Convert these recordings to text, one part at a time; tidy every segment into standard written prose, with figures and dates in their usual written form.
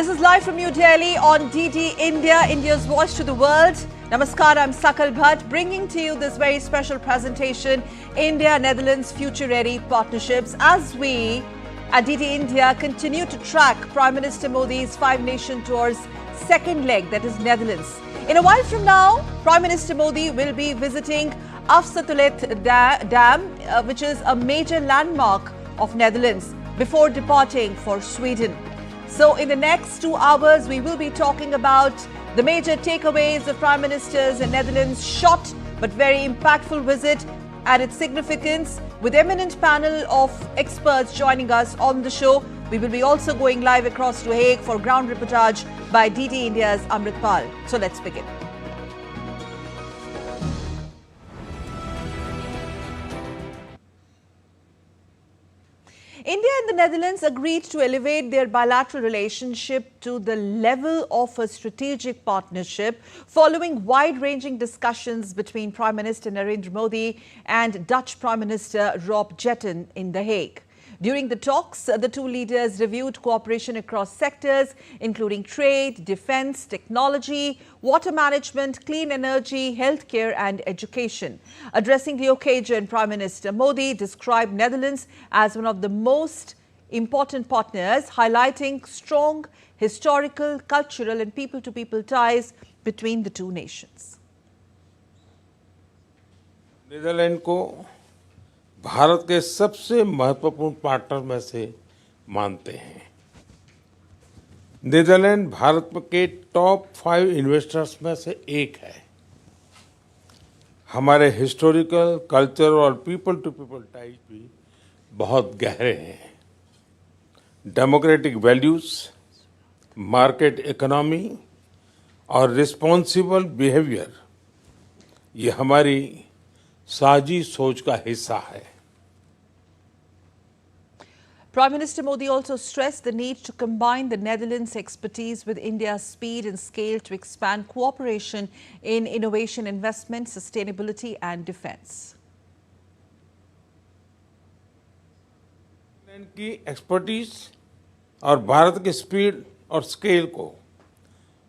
This is live from New Delhi on DD India, India's voice to the world. Namaskar, I'm Sakal Bhatt, bringing to you this very special presentation, India-Netherlands Future Ready Partnerships, as we at DD India continue to track Prime Minister Modi's five-nation tour's second leg, that is Netherlands. In a while from now, Prime Minister Modi will be visiting Afsatullet Dam, which is a major landmark of Netherlands, before departing for Sweden. So in the next 2 hours, we will be talking about the major takeaways of Prime Minister's Netherlands' short but very impactful visit and its significance, with eminent panel of experts joining us on the show. We will be also going live across to Hague for ground reportage by DD India's Amrit Pal. So let's begin. India and the Netherlands agreed to elevate their bilateral relationship to the level of a strategic partnership following wide-ranging discussions between Prime Minister Narendra Modi and Dutch Prime Minister Rob Jetten in The Hague. During the talks, the two leaders reviewed cooperation across sectors, including trade, defense, technology, water management, clean energy, healthcare and education. Addressing the occasion, Prime Minister Modi described Netherlands as one of the most important partners, highlighting strong historical, cultural and people-to-people ties between the two nations. Netherland को भारत के सबसे महत्वपूर्ण partner में से मानते हैं। Netherlands Bharat के top 5 investors में से एक है। हमारे हिस्टोरिकल, कल्चर और पीपल टू पीपल टाइज भी बहुत गहरे हैं। डेमोक्रेटिक वैल्यूज, मार्केट इकोनॉमी और रिस्पॉन्सिबल बिहेवियर, ये हमारी साझी सोच का हिस्सा है। Prime Minister Modi also stressed the need to combine the Netherlands' expertise with India's speed and scale to expand cooperation in innovation, investment, sustainability and defense. Netherland की expertise और भारत की स्पीड और स्केल को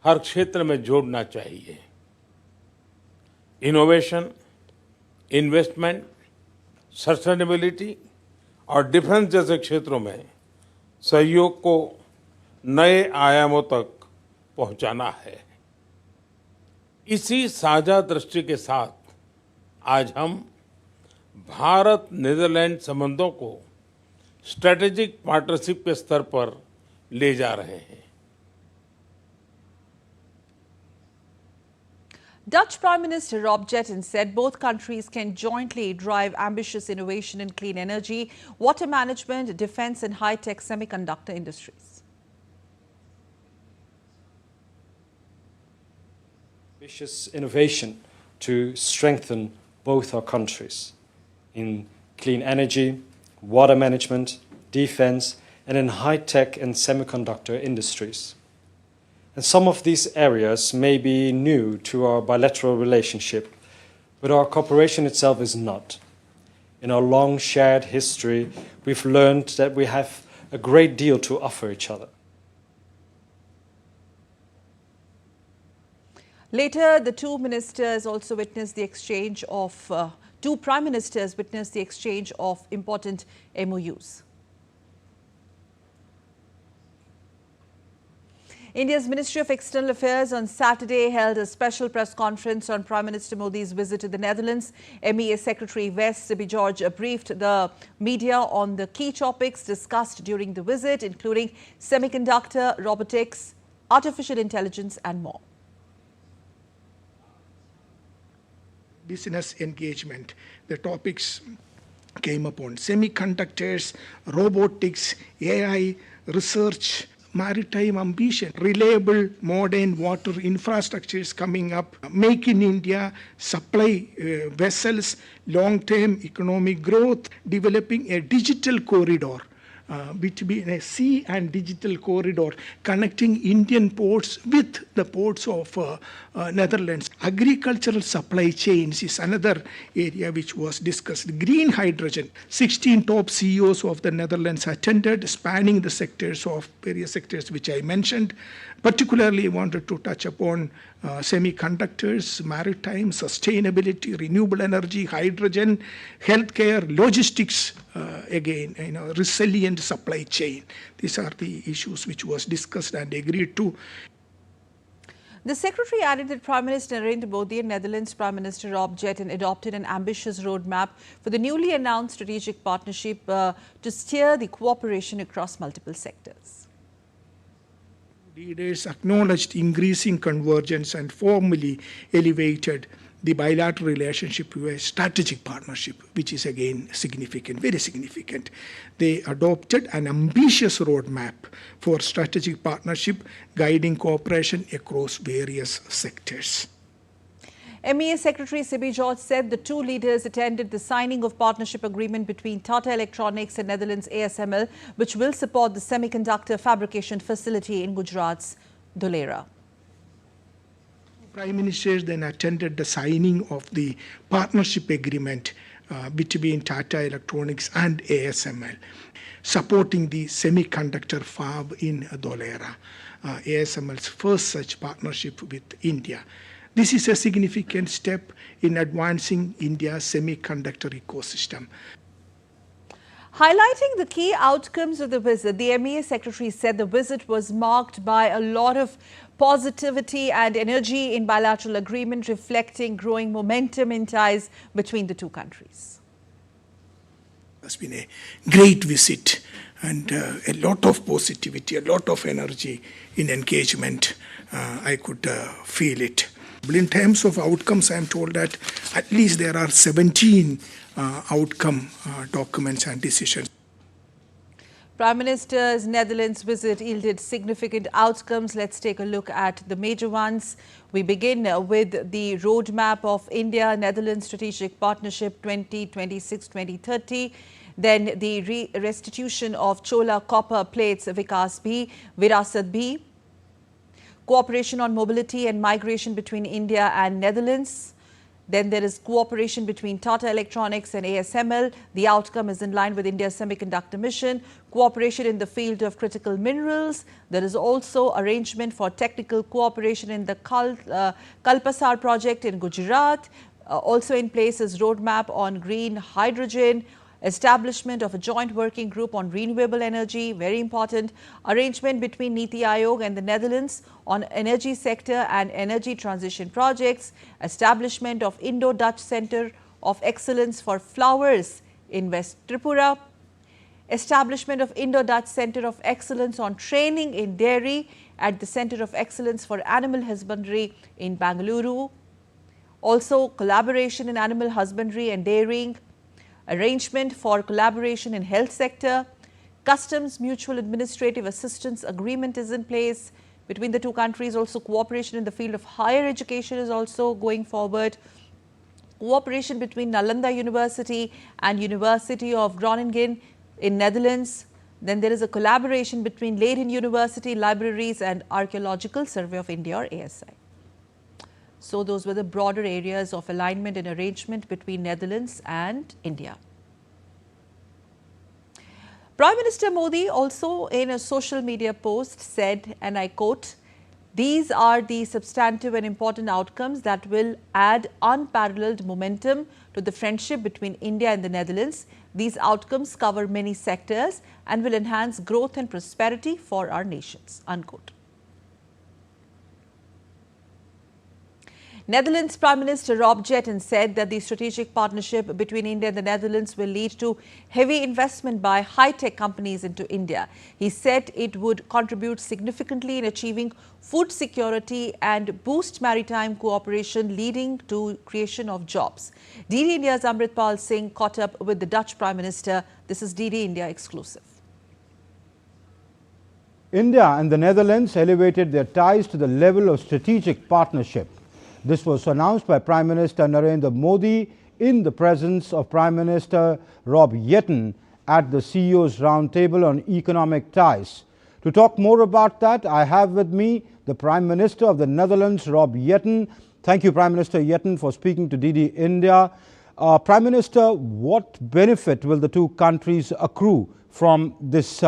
हर क्षेत्र में जोड़ना चाहिए। इनोवेशन, इन्वेस्टमेंट, सस्टेनेबिलिटी और डिफेंस जैसे क्षेत्रों में सहयोग को नए आयामों तक पहुंचाना है। इसी साझा दृष्टि के साथ आज हम भारत नीदरलैंड संबंधों को स्ट्रेटेजिक पार्टनरशिप के स्तर पर ले जा रहे हैं। Dutch Prime Minister Rob Jetten said both countries can jointly drive ambitious innovation in clean energy, water management, defense and high-tech semiconductor industries. Ambitious innovation to strengthen both our countries in clean energy, water management, defense and in high-tech and semiconductor industries. And some of these areas may be new to our bilateral relationship, but our cooperation itself is not. In our long shared history, we've learned that we have a great deal to offer each other. Later, the two prime ministers witnessed the exchange of important MOUs. India's Ministry of External Affairs on Saturday held a special press conference on Prime Minister Modi's visit to the Netherlands. MEA Secretary West B. George briefed the media on the key topics discussed during the visit, including semiconductor, robotics, artificial intelligence and more. Business engagement, the topics came upon semiconductors, robotics, AI, research, maritime ambition, reliable modern water infrastructure is coming up, make in India, supply vessels, long-term economic growth, developing a digital corridor between a sea and digital corridor connecting Indian ports with the ports of Netherlands. Agricultural supply chains is another area which was discussed. Green hydrogen. 16 top CEOs of the Netherlands attended, spanning the sectors of various sectors which I mentioned. Particularly wanted to touch upon semiconductors, maritime, sustainability, renewable energy, hydrogen, healthcare, logistics, again, resilient supply chain. These are the issues which was discussed and agreed to. The Secretary added that Prime Minister Narendra Modi and Netherlands Prime Minister Rob Jetten adopted an ambitious roadmap for the newly announced strategic partnership to steer the cooperation across multiple sectors. Leaders acknowledged increasing convergence and formally elevated the bilateral relationship to a strategic partnership, which is again significant, very significant. They adopted an ambitious roadmap for strategic partnership, guiding cooperation across various sectors. MEA Secretary Sibi George said the two leaders attended the signing of partnership agreement between Tata Electronics and Netherlands ASML, which will support the semiconductor fabrication facility in Gujarat's Doordarshan. Prime Ministers then attended the signing of the partnership agreement between Tata Electronics and ASML, supporting the semiconductor fab in Doordarshan, ASML's first such partnership with India. This is a significant step in advancing India's semiconductor ecosystem. Highlighting the key outcomes of the visit, the MEA Secretary said the visit was marked by a lot of positivity and energy in bilateral agreement, reflecting growing momentum in ties between the two countries. It's been a great visit and a lot of positivity, a lot of energy in engagement. I could feel it. In terms of outcomes, I am told that at least there are 17 outcome documents and decisions. Prime Minister's Netherlands visit yielded significant outcomes. Let's take a look at the major ones. We begin with the roadmap of India-Netherlands Strategic Partnership 2026-2030. Then the restitution of Chola copper plates Vikas B, Virasat B. Cooperation on mobility and migration between India and Netherlands. Then there is cooperation between Tata Electronics and ASML. The outcome is in line with India's semiconductor mission. Cooperation in the field of critical minerals. There is also arrangement for technical cooperation in the Kalpasar project in Gujarat. Also in place is roadmap on green hydrogen. Establishment of a joint working group on renewable energy, very important. Arrangement between Niti Aayog and the Netherlands on energy sector and energy transition projects. Establishment of Indo-Dutch Center of Excellence for Flowers in West Tripura. Establishment of Indo-Dutch Center of Excellence on Training in Dairy at the Center of Excellence for Animal Husbandry in Bangalore. Also collaboration in animal husbandry and dairying. Arrangement for collaboration in health sector. Customs Mutual Administrative Assistance Agreement is in place between the two countries. Also cooperation in the field of higher education is also going forward. Cooperation between Nalanda University and University of Groningen in Netherlands. Then there is a collaboration between Leiden University Libraries and Archaeological Survey of India or ASI. So those were the broader areas of alignment and arrangement between Netherlands and India. Prime Minister Modi also in a social media post said, and I quote, "These are the substantive and important outcomes that will add unparalleled momentum to the friendship between India and the Netherlands. These outcomes cover many sectors and will enhance growth and prosperity for our nations," unquote. Netherlands Prime Minister Rob Jetten said that the strategic partnership between India and the Netherlands will lead to heavy investment by high-tech companies into India. He said it would contribute significantly in achieving food security and boost maritime cooperation, leading to creation of jobs. DD India's Amritpal Singh caught up with the Dutch Prime Minister. This is DD India exclusive. India and the Netherlands elevated their ties to the level of strategic partnership. This was announced by Prime Minister Narendra Modi in the presence of Prime Minister Rob Jetten at the CEO's Roundtable on Economic Ties. To talk more about that, I have with me the Prime Minister of the Netherlands, Rob Jetten. Thank you, Prime Minister Jetten, for speaking to DD India. Prime Minister, what benefit will the two countries accrue from this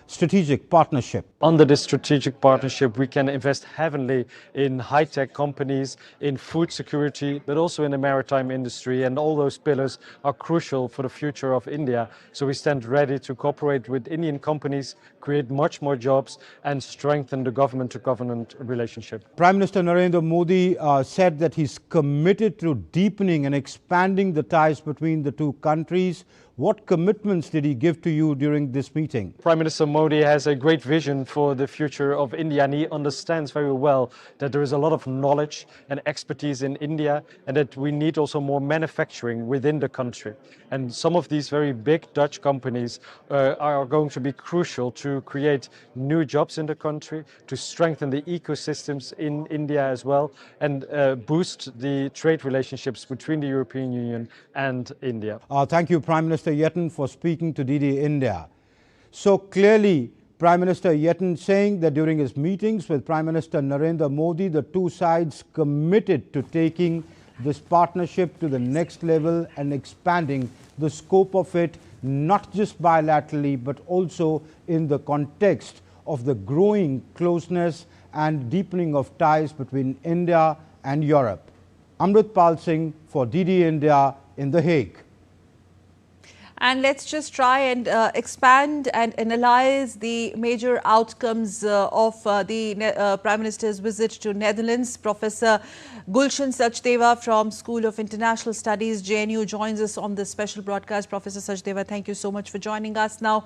strategic partnership? Under this strategic partnership, we can invest heavily in high-tech companies, in food security, but also in the maritime industry. And all those pillars are crucial for the future of India. So we stand ready to cooperate with Indian companies, create much more jobs, and strengthen the government-to-government relationship. Prime Minister Narendra Modi said that he's committed to deepening and expanding the ties between the two countries. What commitments did he give to you during this meeting? Prime Minister Modi has a great vision for the future of India, and he understands very well that there is a lot of knowledge and expertise in India, and that we need also more manufacturing within the country. And some of these very big Dutch companies are going to be crucial to create new jobs in the country, to strengthen the ecosystems in India as well, and boost the trade relationships between the European Union and India. Thank you, Prime Minister Jetten, for speaking to DD India. So clearly, Prime Minister Jetten saying that during his meetings with Prime Minister Narendra Modi, the two sides committed to taking this partnership to the next level and expanding the scope of it, not just bilaterally, but also in the context of the growing closeness and deepening of ties between India and Europe. Amrit Pal Singh for DD India in The Hague. And let's just try and expand and analyze the major outcomes of the Prime Minister's visit to Netherlands. Professor Gulshan Sachdeva from School of International Studies, JNU, joins us on this special broadcast. Professor Sachdeva, thank you so much for joining us. Now,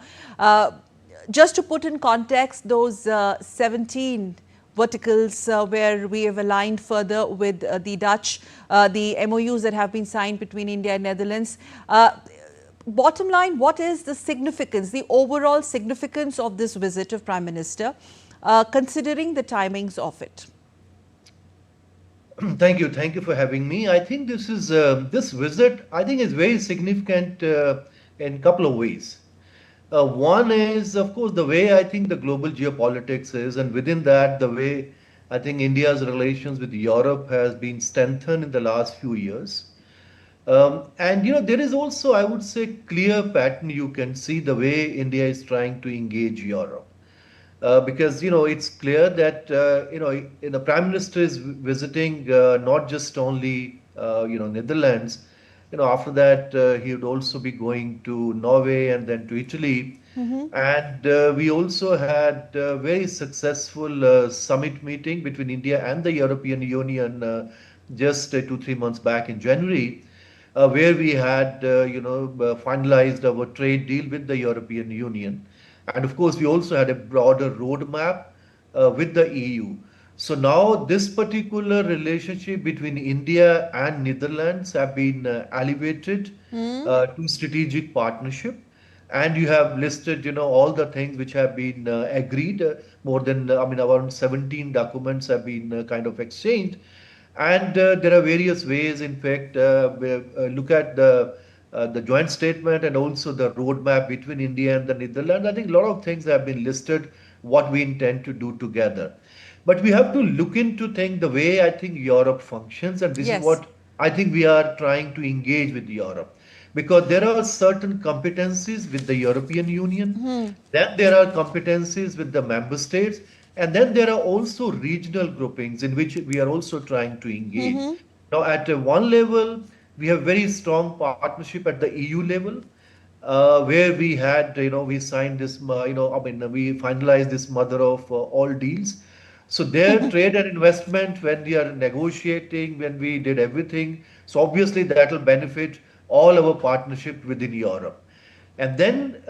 just to put in context, those 17 verticals where we have aligned further with the Dutch, the MOUs that have been signed between India and Netherlands. Bottom line, what is the significance, the overall significance of this visit of Prime Minister, considering the timings of it? Thank you for having me. I think this visit, I think, is very significant in a couple of ways. One is, of course, the way I think the global geopolitics is, and within that, the way I think India's relations with Europe has been strengthened in the last few years. And there is also, I would say, clear pattern. You can see the way India is trying to engage Europe, because it's clear that the Prime Minister is visiting not just only Netherlands. After that he would also be going to Norway and then to Italy. And we also had a very successful summit meeting between India and the European Union just 2-3 months back in January. Where we had, finalized our trade deal with the European Union. And of course, we also had a broader roadmap with the EU. So now this particular relationship between India and Netherlands have been elevated to strategic partnership. And you have listed, all the things which have been agreed. More than, around 17 documents have been kind of exchanged. And there are various ways, in fact, look at the joint statement and also the roadmap between India and the Netherlands. I think a lot of things have been listed, what we intend to do together. But we have to look into the way I think Europe functions, and this is what I think we are trying to engage with Europe. Because there are certain competencies with the European Union, then there are competencies with the member states, and then there are also regional groupings in which we are also trying to engage. Now, at one level, we have very strong partnership at the EU level, where we had, we signed this, we finalized this mother of all deals. So their trade and investment, when we are negotiating, when we did everything, so obviously that will benefit all our partnership within Europe. And then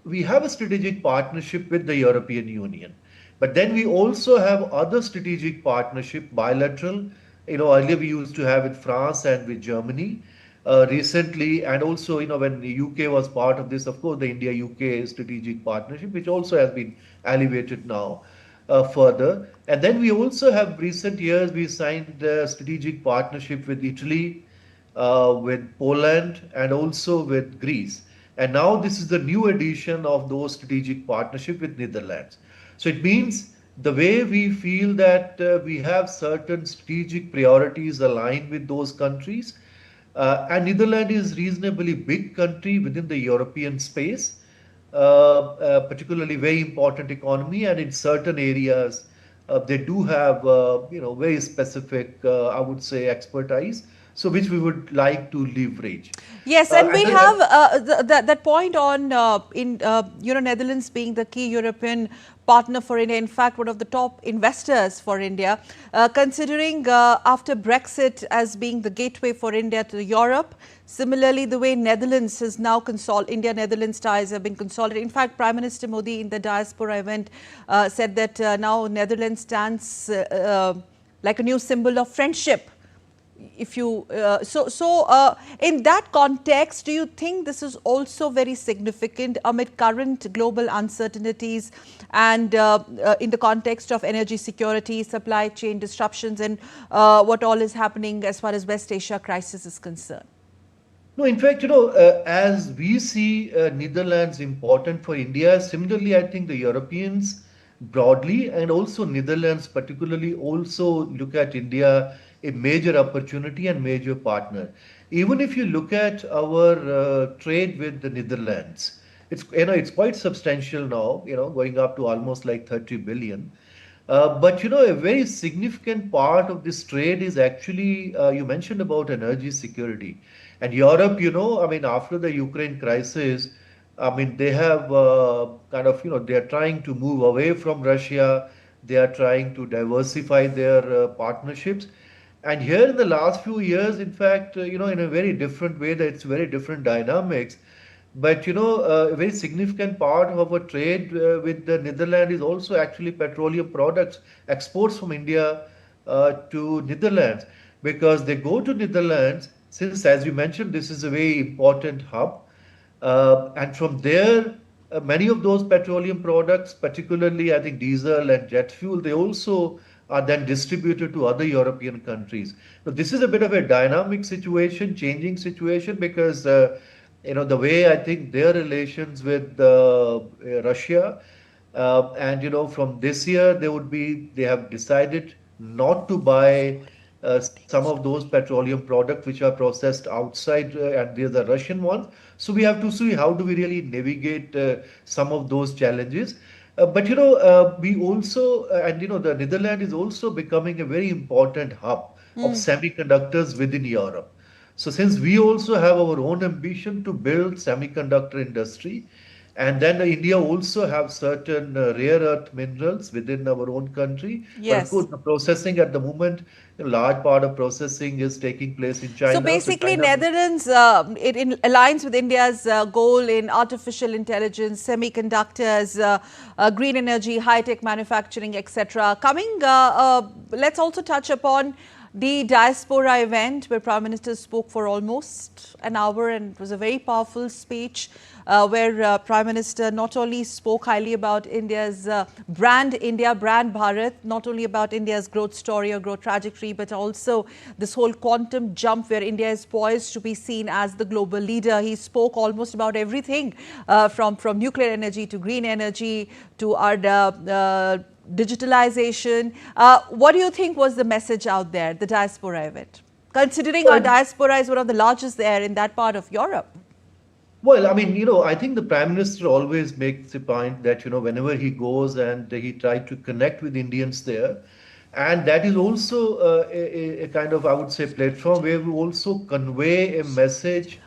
we have a strategic partnership with the European Union. But then we also have other strategic partnership, bilateral. Earlier we used to have with France and with Germany. Recently, and also, when the UK was part of this, of course, the India-UK strategic partnership, which also has been elevated now further. And then we also have recent years, we signed a strategic partnership with Italy, with Poland, and also with Greece. And now this is the new edition of those strategic partnership with Netherlands. So it means the way we feel that we have certain strategic priorities aligned with those countries, and Netherlands is reasonably big country within the European space, particularly very important economy, and in certain areas they do have very specific, I would say, expertise. So which we would like to leverage. Yes, and we And have that point on Netherlands being the key European partner for India. In fact, one of the top investors for India, considering after Brexit as being the gateway for India to Europe. Similarly, the way Netherlands is now India-Netherlands ties have been consolidated. In fact, Prime Minister Modi in the diaspora event said that now Netherlands stands like a new symbol of friendship. If you in that context, do you think this is also very significant amid current global uncertainties and in the context of energy security, supply chain disruptions, and what all is happening as far as West Asia crisis is concerned? No, in fact, as we see Netherlands important for India, similarly, I think the Europeans broadly and also Netherlands particularly also look at India a major opportunity and major partner. Even if you look at our trade with the Netherlands, it's quite substantial now, going up to almost like 30 billion. But a very significant part of this trade is actually, you mentioned about energy security. And Europe, I mean, after the Ukraine crisis, I mean, they have they are trying to move away from Russia. They are trying to diversify their partnerships. And here in the last few years, in fact, in a very different way, that it's very different dynamics. But a very significant part of our trade with the Netherlands is also actually petroleum products exports from India to Netherlands, because they go to Netherlands since, as you mentioned, this is a very important hub, and from there, many of those petroleum products, particularly I think diesel and jet fuel, they also are then distributed to other European countries. So this is a bit of a dynamic situation, changing situation, because the way I think their relations with Russia, and from this year they have decided not to buy some of those petroleum products which are processed outside, and they're the Russian ones. So we have to see how do we really navigate some of those challenges. But we also, and the Netherlands is also becoming a very important hub of semiconductors within Europe. So since we also have our own ambition to build semiconductor industry, and then India also have certain rare earth minerals within our own country. But of course, Yes. the processing at the moment, a large part of processing is taking place in So China. So basically, China. Netherlands, it aligns with India's goal in artificial intelligence, semiconductors, green energy, high-tech manufacturing, etc. Let's also touch upon the diaspora event where Prime Minister spoke for almost an hour, and it was a very powerful speech where Prime Minister not only spoke highly about India's brand Bharat, not only about India's growth story or growth trajectory, but also this whole quantum jump where India is poised to be seen as the global leader. He spoke almost about everything from nuclear energy to green energy to our digitalization. What do you think was the message out there, the diaspora event? Considering our diaspora is one of the largest there in that part of Europe. Well, I mean, I think the Prime Minister always makes the point that, whenever he goes and he tried to connect with Indians there, and that is also a kind of, I would say, platform where we also convey a message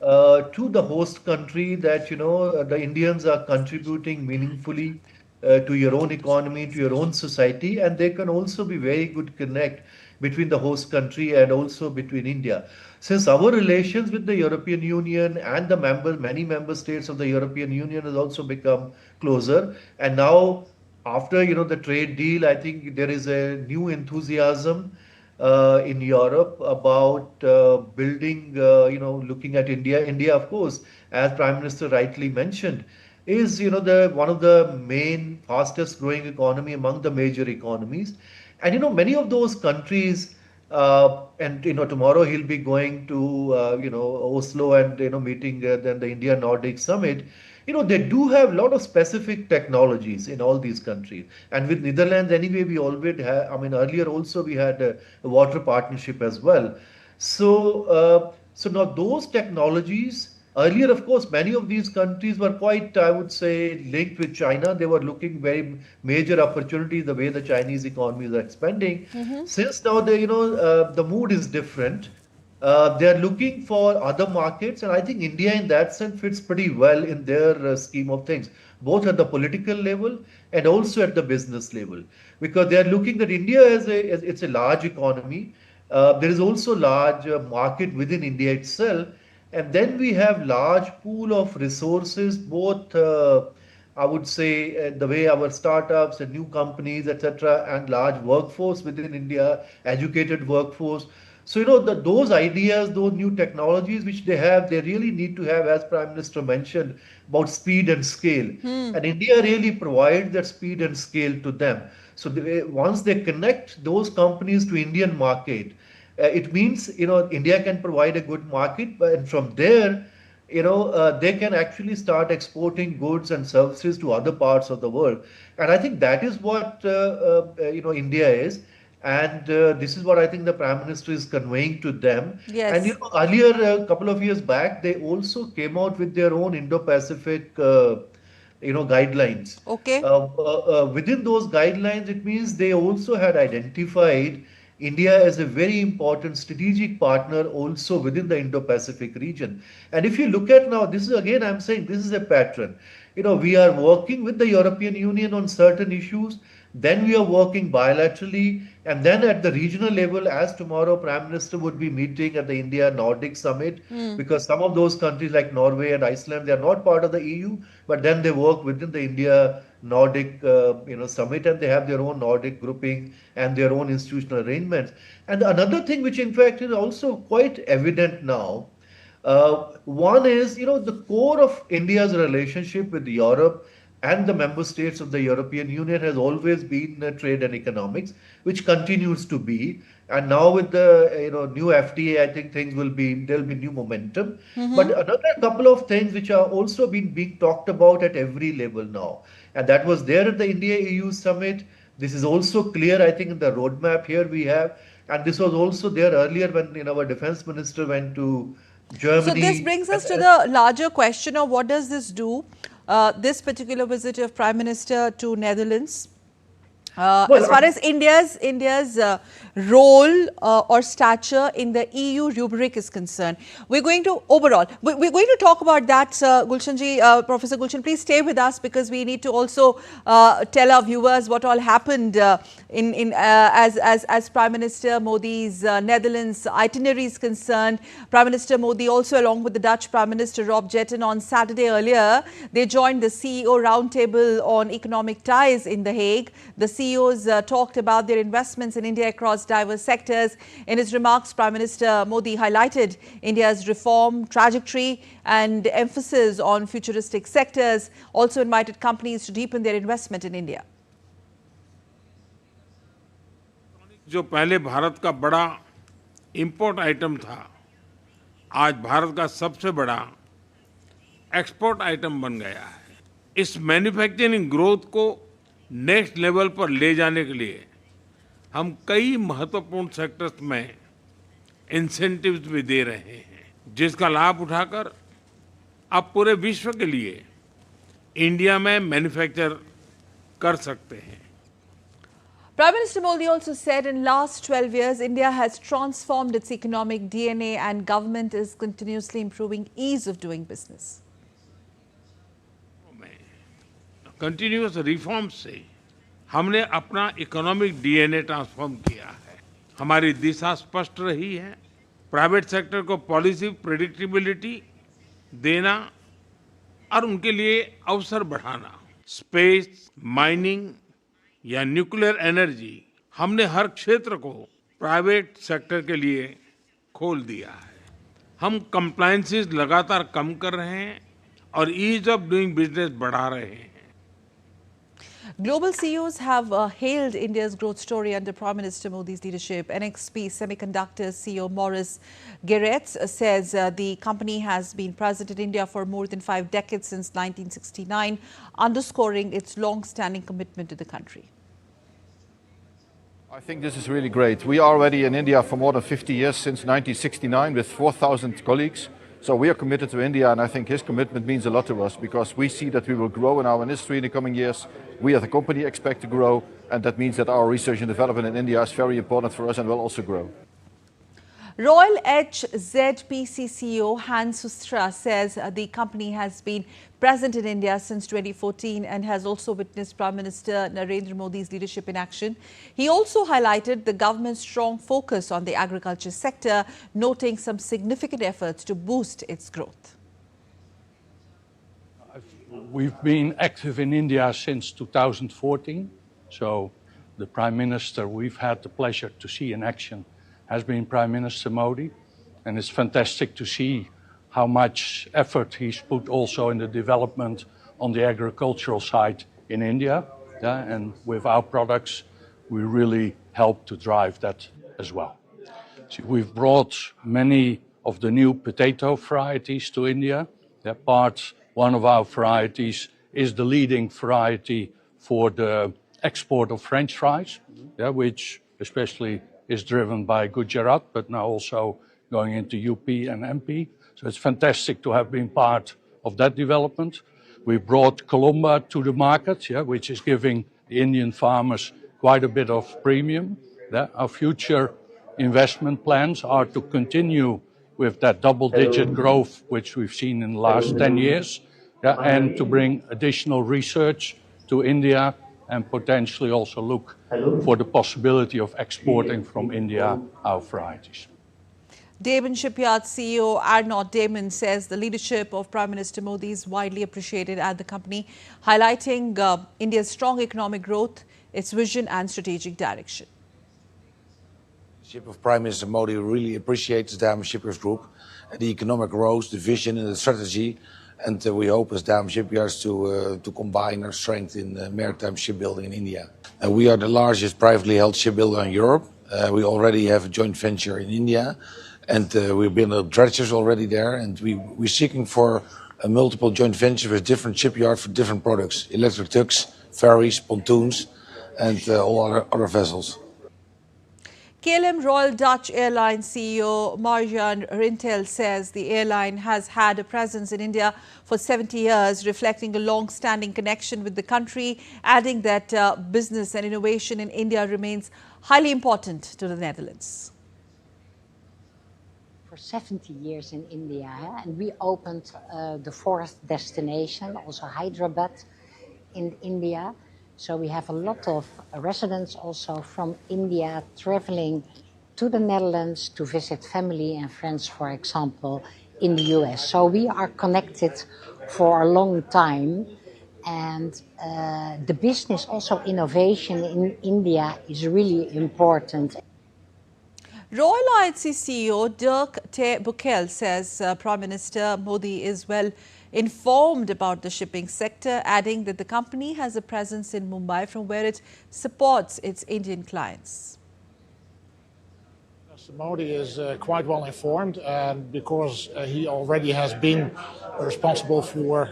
to the host country that, the Indians are contributing meaningfully to your own economy, to your own society, and they can also be very good connect between the host country and also between India. Since our relations with the European Union and many member states of the European Union has also become closer, and now after the trade deal, I think there is a new enthusiasm in Europe about building, looking at India. India, of course, as Prime Minister rightly mentioned, is the one of the main fastest growing economy among the major economies. And many of those countries And tomorrow he'll be going to Oslo and meeting then the India Nordic Summit. They do have a lot of specific technologies in all these countries. And with Netherlands, anyway, we already have. I mean, earlier also we had a water partnership as well. So now those technologies. Earlier, of course, many of these countries were quite, I would say, linked with China. They were looking very major opportunities the way the Chinese economies are expanding. Since now the mood is different. They are looking for other markets, and I think India, in that sense, fits pretty well in their scheme of things, both at the political level and also at the business level, because they are looking at India as it's a large economy. There is also large market within India itself, and then we have large pool of resources, both I would say the way our startups and new companies, etc., and large workforce within India, educated workforce. So those ideas, those new technologies which they have, they really need to have, as Prime Minister mentioned, about speed and scale. And India really provides that speed and scale to them. So once they connect those companies to Indian market, it means India can provide a good market, and from there they can actually start exporting goods and services to other parts of the world. And I think that is what India is. And this is what I think the Prime Minister is conveying to them. And Yes. earlier, a couple of years back, they also came out with their own Indo-Pacific, guidelines. Okay. Within those guidelines, it means they also had identified India as a very important strategic partner also within the Indo-Pacific region. And if you look at now, this is again, I'm saying this is a pattern. We are working with the European Union on certain issues. Then we are working bilaterally, and then at the regional level, as tomorrow Prime Minister would be meeting at the India Nordic Summit, because some of those countries like Norway and Iceland, they are not part of the EU, but then they work within the India Nordic Summit, and they have their own Nordic grouping and their own institutional arrangements. And another thing which in fact is also quite evident now, one is, the core of India's relationship with Europe and the member states of the European Union has always been trade and economics, which continues to be. And now with the new FTA, I think there'll be new momentum. But another couple of things which are also being talked about at every level now, and that was there at the India EU summit. This is also clear, I think, in the roadmap here we have, and this was also there earlier when our defense minister went to So this Germany. brings us to the larger question of what does this do, this particular visit of Prime Minister to Netherlands, Well, as far as India's role or stature in the EU rubric is concerned. We're going to overall, we're going to talk about that, Gulshanji, Professor Gulshan. Please stay with us because we need to also tell our viewers what all happened as Prime Minister Modi's Netherlands itinerary is concerned. Prime Minister Modi also, along with the Dutch Prime Minister Rob Jetten, on Saturday earlier, they joined the CEO roundtable on economic ties in The Hague. The CEOs talked about their investments in India across diverse sectors. In his remarks, Prime Minister Modi highlighted India's reform trajectory and emphasis on futuristic sectors, also invited companies to deepen their investment in India. जो पहले भारत का बड़ा import item था, आज भारत का सबसे बड़ा export item बन गया है। इस मैन्युफैक्चरिंग ग्रोथ को नेक्स्ट लेवल पर ले जाने के लिए हम कई महत्वपूर्ण सेक्टर्स में इंसेंटिव्स भी दे रहे हैं, जिसका लाभ उठाकर अब पूरे विश्व के लिए इंडिया में मैन्युफैक्चर कर सकते हैं। Prime Minister Modi also said in last 12 years, India has transformed its economic DNA and government is continuously improving ease of doing business. Continuous reform से हमने अपना इकोनॉमिक डीएनए ट्रांसफॉर्म किया है। हमारी दिशा स्पष्ट रही है। प्राइवेट सेक्टर को पॉलिसी प्रेडिक्टेबिलिटी देना और उनके लिए अवसर बढ़ाना। स्पेस, माइनिंग या न्यूक्लियर एनर्जी, हमने हर क्षेत्र को प्राइवेट सेक्टर के लिए खोल दिया है। हम कंप्लायंसेस लगातार कम कर रहे हैं और ईज ऑफ डूइंग बिजनेस बढ़ा रहे हैं। Global CEOs have hailed India's growth story under Prime Minister Modi's leadership. NXP Semiconductors CEO Maurice Geretz says the company has been present in India for more than 5 decades since 1969, underscoring its long-standing commitment to the country. I think this is really great. We are already in India for more than 50 years, since 1969, with 4,000 colleagues. So we are committed to India, and I think his commitment means a lot to us, because we see that we will grow in our industry in the coming years. We as a company expect to grow, and that means that our research and development in India is very important for us and will also grow. Royal HZPC CEO Hans Sustra says the company has been present in India since 2014 and has also witnessed Prime Minister Narendra Modi's leadership in action. He also highlighted the government's strong focus on the agriculture sector, noting some significant efforts to boost its growth. We've been active in India since 2014, so the Prime Minister we've had the pleasure to see in action has been Prime Minister Modi, and it's fantastic to see how much effort he's put also in the development on the agricultural side in India. And with our products, we really help to drive that as well. So we've brought many of the new potato varieties to India. One of our varieties is the leading variety for the export of French fries, which especially is driven by Gujarat, but now also going into UP and MP. So it's fantastic to have been part of that development. We brought Columba to the market, which is giving the Indian farmers quite a bit of premium. Our future investment plans are to continue with that double-digit growth which we've seen in the last 10 years, and to bring additional research to India and potentially also look for the possibility of exporting from India our varieties. Damon Shipyard CEO Arnaud Damon says the leadership of Prime Minister Modi is widely appreciated at the company, highlighting India's strong economic growth, its vision and strategic direction. The leadership of Prime Minister Modi really appreciates the Diamond Shipyards Group, the economic growth, the vision and the strategy. And we hope as Diamond Shipyards to combine our strength in maritime shipbuilding in India. We are the largest privately held shipbuilder in Europe. We already have a joint venture in India, and we've been dredgers already there. And we're seeking for a multiple joint venture with different shipyards for different products: electric tugs, ferries, pontoons, and all other vessels. KLM Royal Dutch Airlines CEO Marjan Rintel says the airline has had a presence in India for 70 years, reflecting a long-standing connection with the country, adding that business and innovation in India remains highly important to the Netherlands. For 70 years in India, and we opened the 4th destination, also Hyderabad in India. So we have a lot of residents also from India traveling to the Netherlands to visit family and friends, for example, in the US. So we are connected for a long time, and the business, also innovation in India is really important. Royal IHC CEO Dirk Ter Buchel says Prime Minister Modi is well informed about the shipping sector, adding that the company has a presence in Mumbai from where it supports its Indian clients. Mr. Modi is quite well informed, and because he already has been responsible for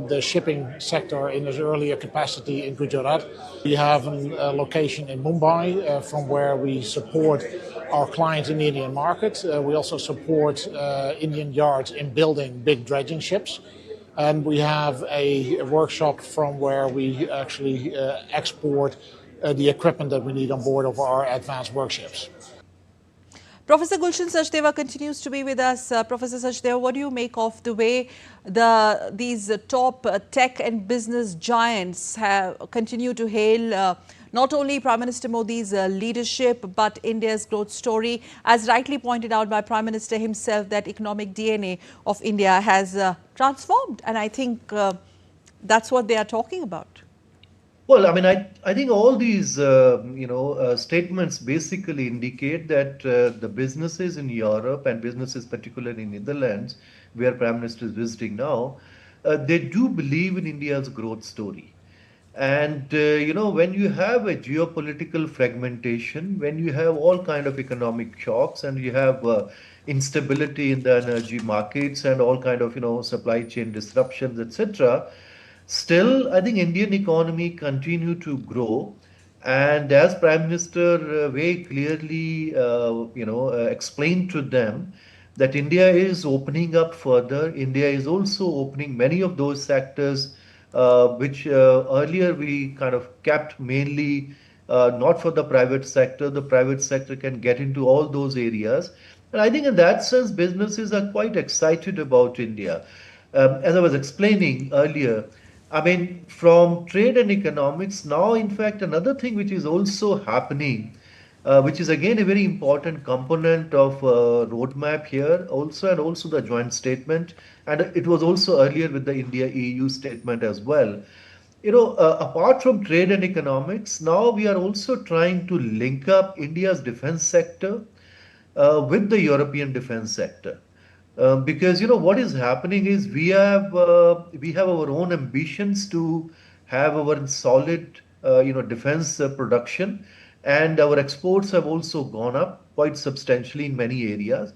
the shipping sector in his earlier capacity in Gujarat. We have a location in Mumbai from where we support our clients in the Indian market. We also support Indian yards in building big dredging ships. And we have a workshop from where we actually export the equipment that we need on board of our advanced workships. Professor Gulshan Sachdeva continues to be with us. Professor Sachdeva, what do you make of the way these top tech and business giants continue to hail not only Prime Minister Modi's leadership, but India's growth story? As rightly pointed out by Prime Minister himself, that economic DNA of India has transformed. And I think that's what they are talking about. Well, I mean, I think all these, statements basically indicate that the businesses in Europe and businesses particularly in Netherlands, where Prime Minister is visiting now, they do believe in India's growth story. And when you have a geopolitical fragmentation, when you have all kind of economic shocks, and you have instability in the energy markets and all kind of supply chain disruptions, etc., still I think Indian economy continue to grow. And as Prime Minister very clearly explained to them that India is opening up further. India is also opening many of those sectors which earlier we kind of kept mainly not for the private sector. The private sector can get into all those areas. And I think in that sense, businesses are quite excited about India. As I was explaining earlier, I mean, from trade and economics, now, in fact, another thing which is also happening, which is again a very important component of roadmap here, also, and also the joint statement, and it was also earlier with the India EU statement as well. Apart from trade and economics, now we are also trying to link up India's defense sector with the European defense sector. Because what is happening is we have our own ambitions to have our solid defense production, and our exports have also gone up quite substantially in many areas.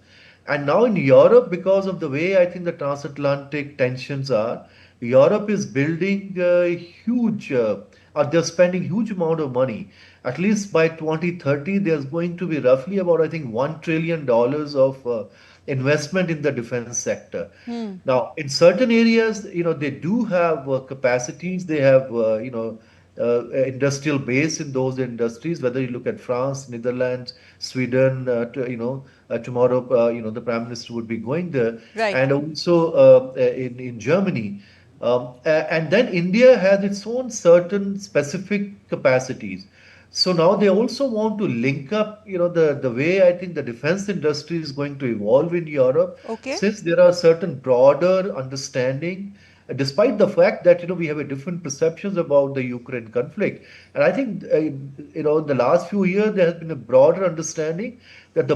And now in Europe, because of the way I think the transatlantic tensions are, Europe is building huge, or they're spending huge amount of money. At least by 2030, there's going to be roughly about, I think, $1 trillion of investment in the defense sector. Now, in certain areas, they do have capacities. They have, industrial base in those industries. Whether you look at France, Netherlands, Sweden, tomorrow, the Prime Minister would be going there, Right. and also in Germany. And then India has its own certain specific capacities. So now they also want to link up, the way I think the defense industry is going to evolve in Europe, Okay. since there are certain broader understanding, despite the fact that, we have a different perceptions about the Ukraine conflict. And I think, the last few years, there has been a broader understanding that the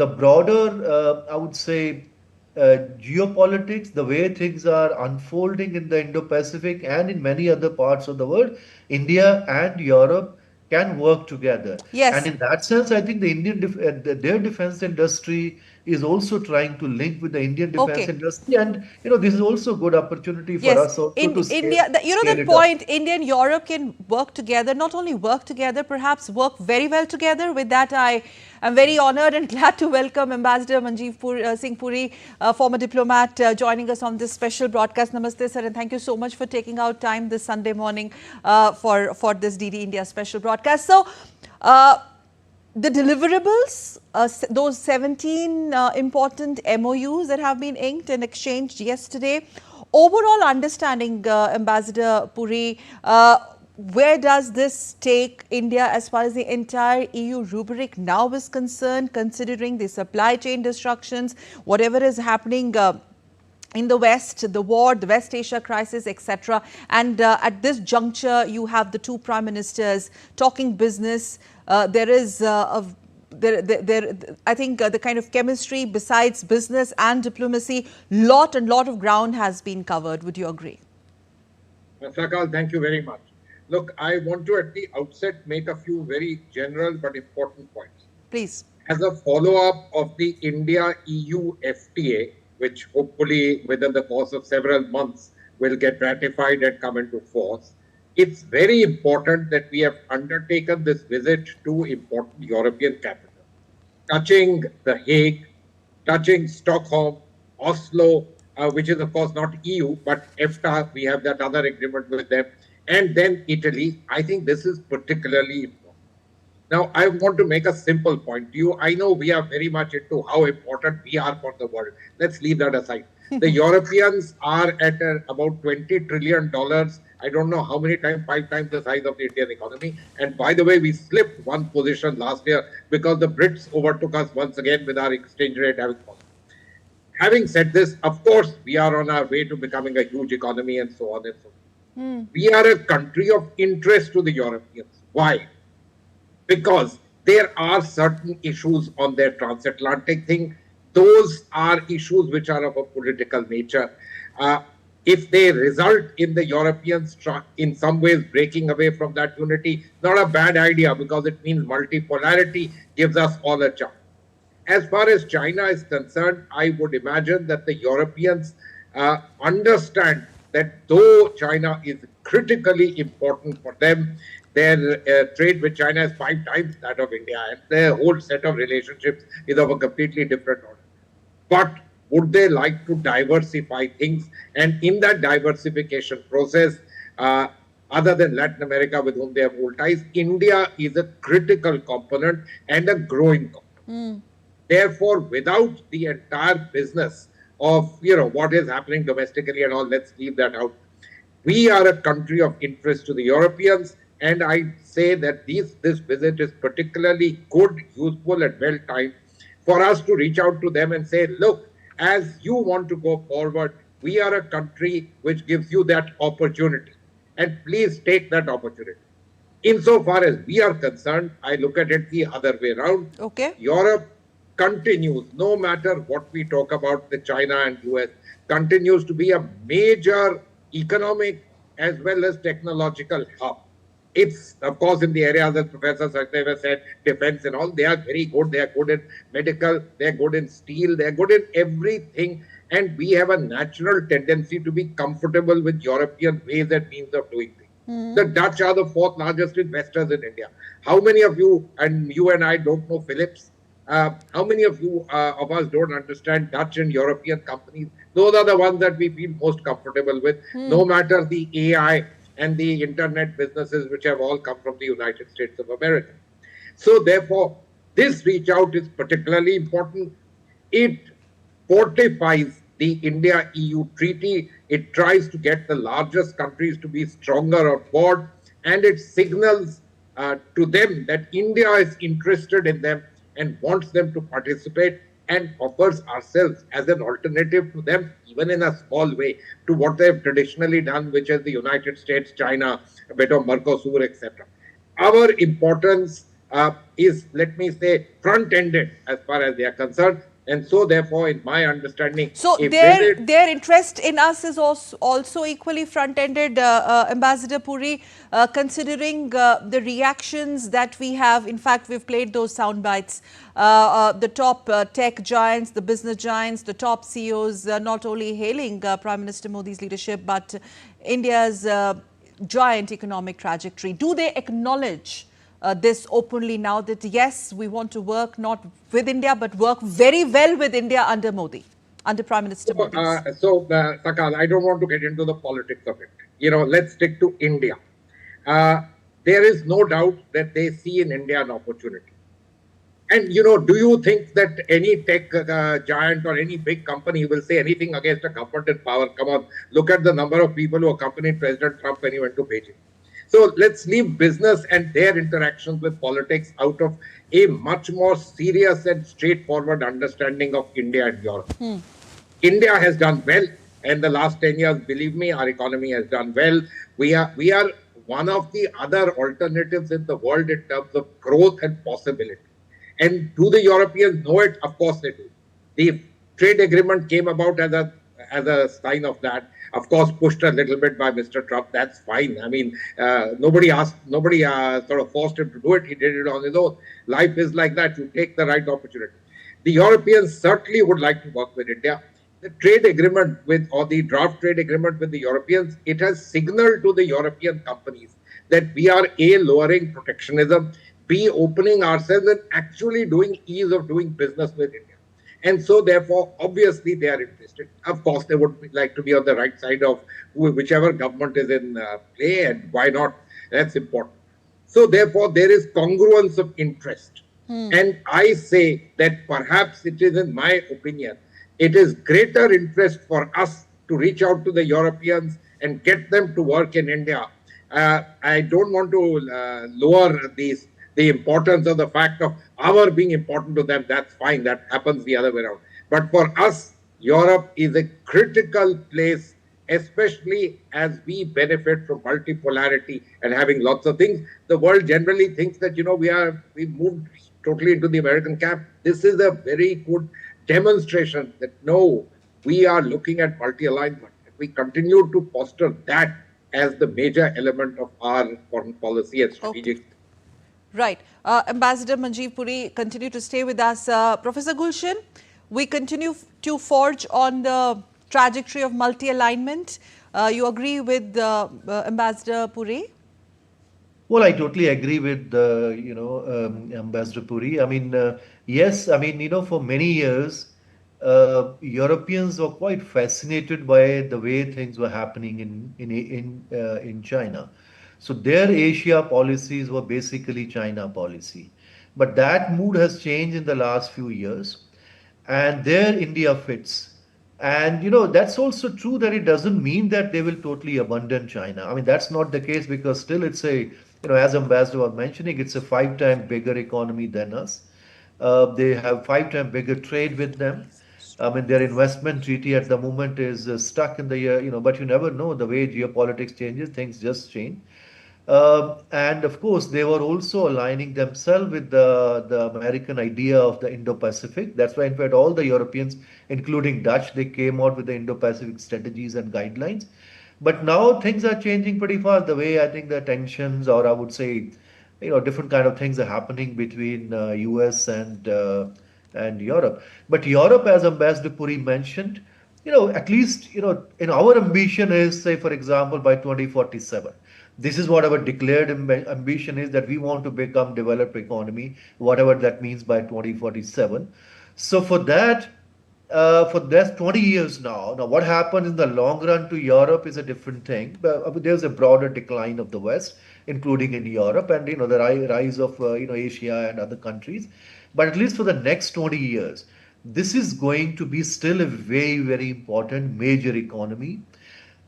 broader, I would say, geopolitics, the way things are unfolding in the Indo-Pacific and in many other parts of the world, India and Europe can work together. And Yes. in that sense, I think their defense industry is also trying to link with the Indian defense Okay. industry, and this is also a good opportunity for Yes, us also in to India, scale that it up. point, India and Europe can work together, not only work together, perhaps work very well together. With that, I am very honored and glad to welcome Ambassador Singh Puri, former diplomat, joining us on this special broadcast. Namaste, sir, and thank you so much for taking out time this Sunday morning for this DD India special broadcast. So, the deliverables, those 17 important MOUs that have been inked and exchanged yesterday, overall understanding, Ambassador Puri, where does this take India as far as the entire EU rubric now is concerned, considering the supply chain disruptions, whatever is happening in the West, the war, the West Asia crisis, etc. And at this juncture, you have the two prime ministers talking business. There is I think the kind of chemistry besides business and diplomacy, lot of ground has been covered. Would you agree? Sakal, thank you very much. Look, I want to at the outset make a few very general but important points. Please. As a follow-up of the India-EU FTA, which hopefully within the course of several months will get ratified and come into force, it's very important that we have undertaken this visit to important European capitals, touching The Hague, touching Stockholm, Oslo, which is of course not EU, but EFTA, we have that other agreement with them, and then Italy. I think this is particularly important. Now, I want to make a simple point to you. I know we are very much into how important we are for the world. Let's leave that aside. The Europeans are at about $20 trillion. I don't know how many times, 5 times the size of the Indian economy. And by the way, we slipped one position last year because the Brits overtook us once again with our exchange rate having fallen. Having said this, of course, we are on our way to becoming a huge economy and so on and so on. We are a country of interest to the Europeans. Why? Because there are certain issues on their transatlantic thing. Those are issues which are of a political nature. If they result in the Europeans in some ways breaking away from that unity, not a bad idea because it means multipolarity gives us all a chance. As far as China is concerned, I would imagine that the Europeans understand that though China is critically important for them, their trade with China is 5 times that of India, and their whole set of relationships is of a completely different order. But would they like to diversify things? And in that diversification process, other than Latin America, with whom they have old ties, India is a critical component and a growing component. Therefore, without the entire business of what is happening domestically and all, let's leave that out. We are a country of interest to the Europeans, and I say that this visit is particularly good, useful, and well timed for us to reach out to them and say, look, as you want to go forward, we are a country which gives you that opportunity, and please take that opportunity. Insofar as we are concerned, I look at it the other way around. Okay. Europe continues, no matter what we talk about, the China and US, continues to be a major economic as well as technological hub. It's, of course, in the areas that Professor Sachdeva said, defense and all, they are very good. They are good in medical, they are good in steel, they are good in everything. And we have a natural tendency to be comfortable with European ways and means of doing things. The Dutch are the fourth largest investors in India. How many of you, and you and I don't know Philips, how many of you of us don't understand Dutch and European companies? Those are the ones that we feel most comfortable with, no matter the AI and the internet businesses which have all come from the United States of America. So therefore, this reach out is particularly important. It fortifies the India-EU treaty. It tries to get the largest countries to be stronger on board, and it signals to them that India is interested in them and wants them to participate, and offers ourselves as an alternative to them, even in a small way, to what they have traditionally done, which is the United States, China, a bit of Mercosur, etc. Our importance is, let me say, front-ended as far as they are concerned. And so, therefore, in my understanding, so their interest in us is also equally front-ended, Ambassador Puri, considering the reactions that we have. In fact, we've played those sound bites. The top tech giants, the business giants, the top CEOs, not only hailing Prime Minister Modi's leadership, but India's giant economic trajectory. Do they acknowledge this openly now, that yes, we want to work not with India, but work very well with India under Modi, under Prime Minister Modi? Sakal, I don't want to get into the politics of it. Let's stick to India. There is no doubt that they see in India an opportunity. And, do you think that any tech giant or any big company will say anything against a government in power? Come on, look at the number of people who accompanied President Trump when he went to Beijing. So let's leave business and their interactions with politics out of a much more serious and straightforward understanding of India and Europe. India has done well in the last 10 years. Believe me, our economy has done well. We are one of the other alternatives in the world in terms of growth and possibility. And do the Europeans know it? Of course they do. The trade agreement came about as a sign of that. Of course, pushed a little bit by Mr. Trump. That's fine. I mean, nobody sort of forced him to do it. He did it on his own. Life is like that. You take the right opportunity. The Europeans certainly would like to work with India. The trade agreement or the draft trade agreement with the Europeans, it has signaled to the European companies that we are A, lowering protectionism, B, opening ourselves and actually doing ease of doing business with India. And so, therefore, obviously, they are interested. Of course, they would like to be on the right side of whichever government is in play, and why not? That's important. So, therefore, there is congruence of interest. And I say that perhaps it is, in my opinion, it is greater interest for us to reach out to the Europeans and get them to work in India. I don't want to lower the importance of the fact of our being important to them. That's fine. That happens the other way around. But for us, Europe is a critical place, especially as we benefit from multipolarity and having lots of things. The world generally thinks that, we moved totally into the American camp. This is a very good demonstration that no, we are looking at multi-alignment. we continue to foster that as the major element of our foreign policy and Okay. strategic. Right. Ambassador Manjeev Puri, continue to stay with us. Professor Gulshan, we continue to forge on the trajectory of multi-alignment. You agree with Ambassador Puri? Well, I totally agree with Ambassador Puri. I mean, yes, I mean, for many years, Europeans were quite fascinated by the way things were happening in China. So their Asia policies were basically China policy, but that mood has changed in the last few years, and there India fits. And that's also true that it doesn't mean that they will totally abandon China. I mean, that's not the case because still it's as Ambassador was mentioning, it's a 5 times bigger economy than us. They have 5 times bigger trade with them. I mean, their investment treaty at the moment is stuck in the year, but you never know the way geopolitics changes, things just change. And of course, they were also aligning themselves with the American idea of the Indo-Pacific. That's why, in fact, all the Europeans, including Dutch, they came out with the Indo-Pacific strategies and guidelines. But now things are changing pretty fast. The way I think the tensions, or I would say, different kind of things are happening between US and Europe. But Europe, as Ambassador Puri mentioned, at least, in our ambition is, say, for example, by 2047. This is what our declared ambition is, that we want to become developed economy, whatever that means, by 2047. So for that's 20 years now. Now, what happens in the long run to Europe is a different thing. But there's a broader decline of the West, including in Europe, and the rise of Asia and other countries. But at least for the next 20 years, this is going to be still a very, very important major economy,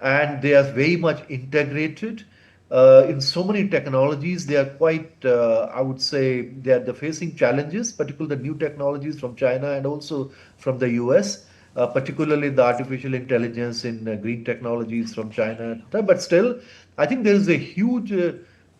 and they are very much integrated in so many technologies. They are quite, I would say, they're facing challenges, particularly the new technologies from China and also from the US, particularly the artificial intelligence in green technologies from China. But still, I think there is a huge,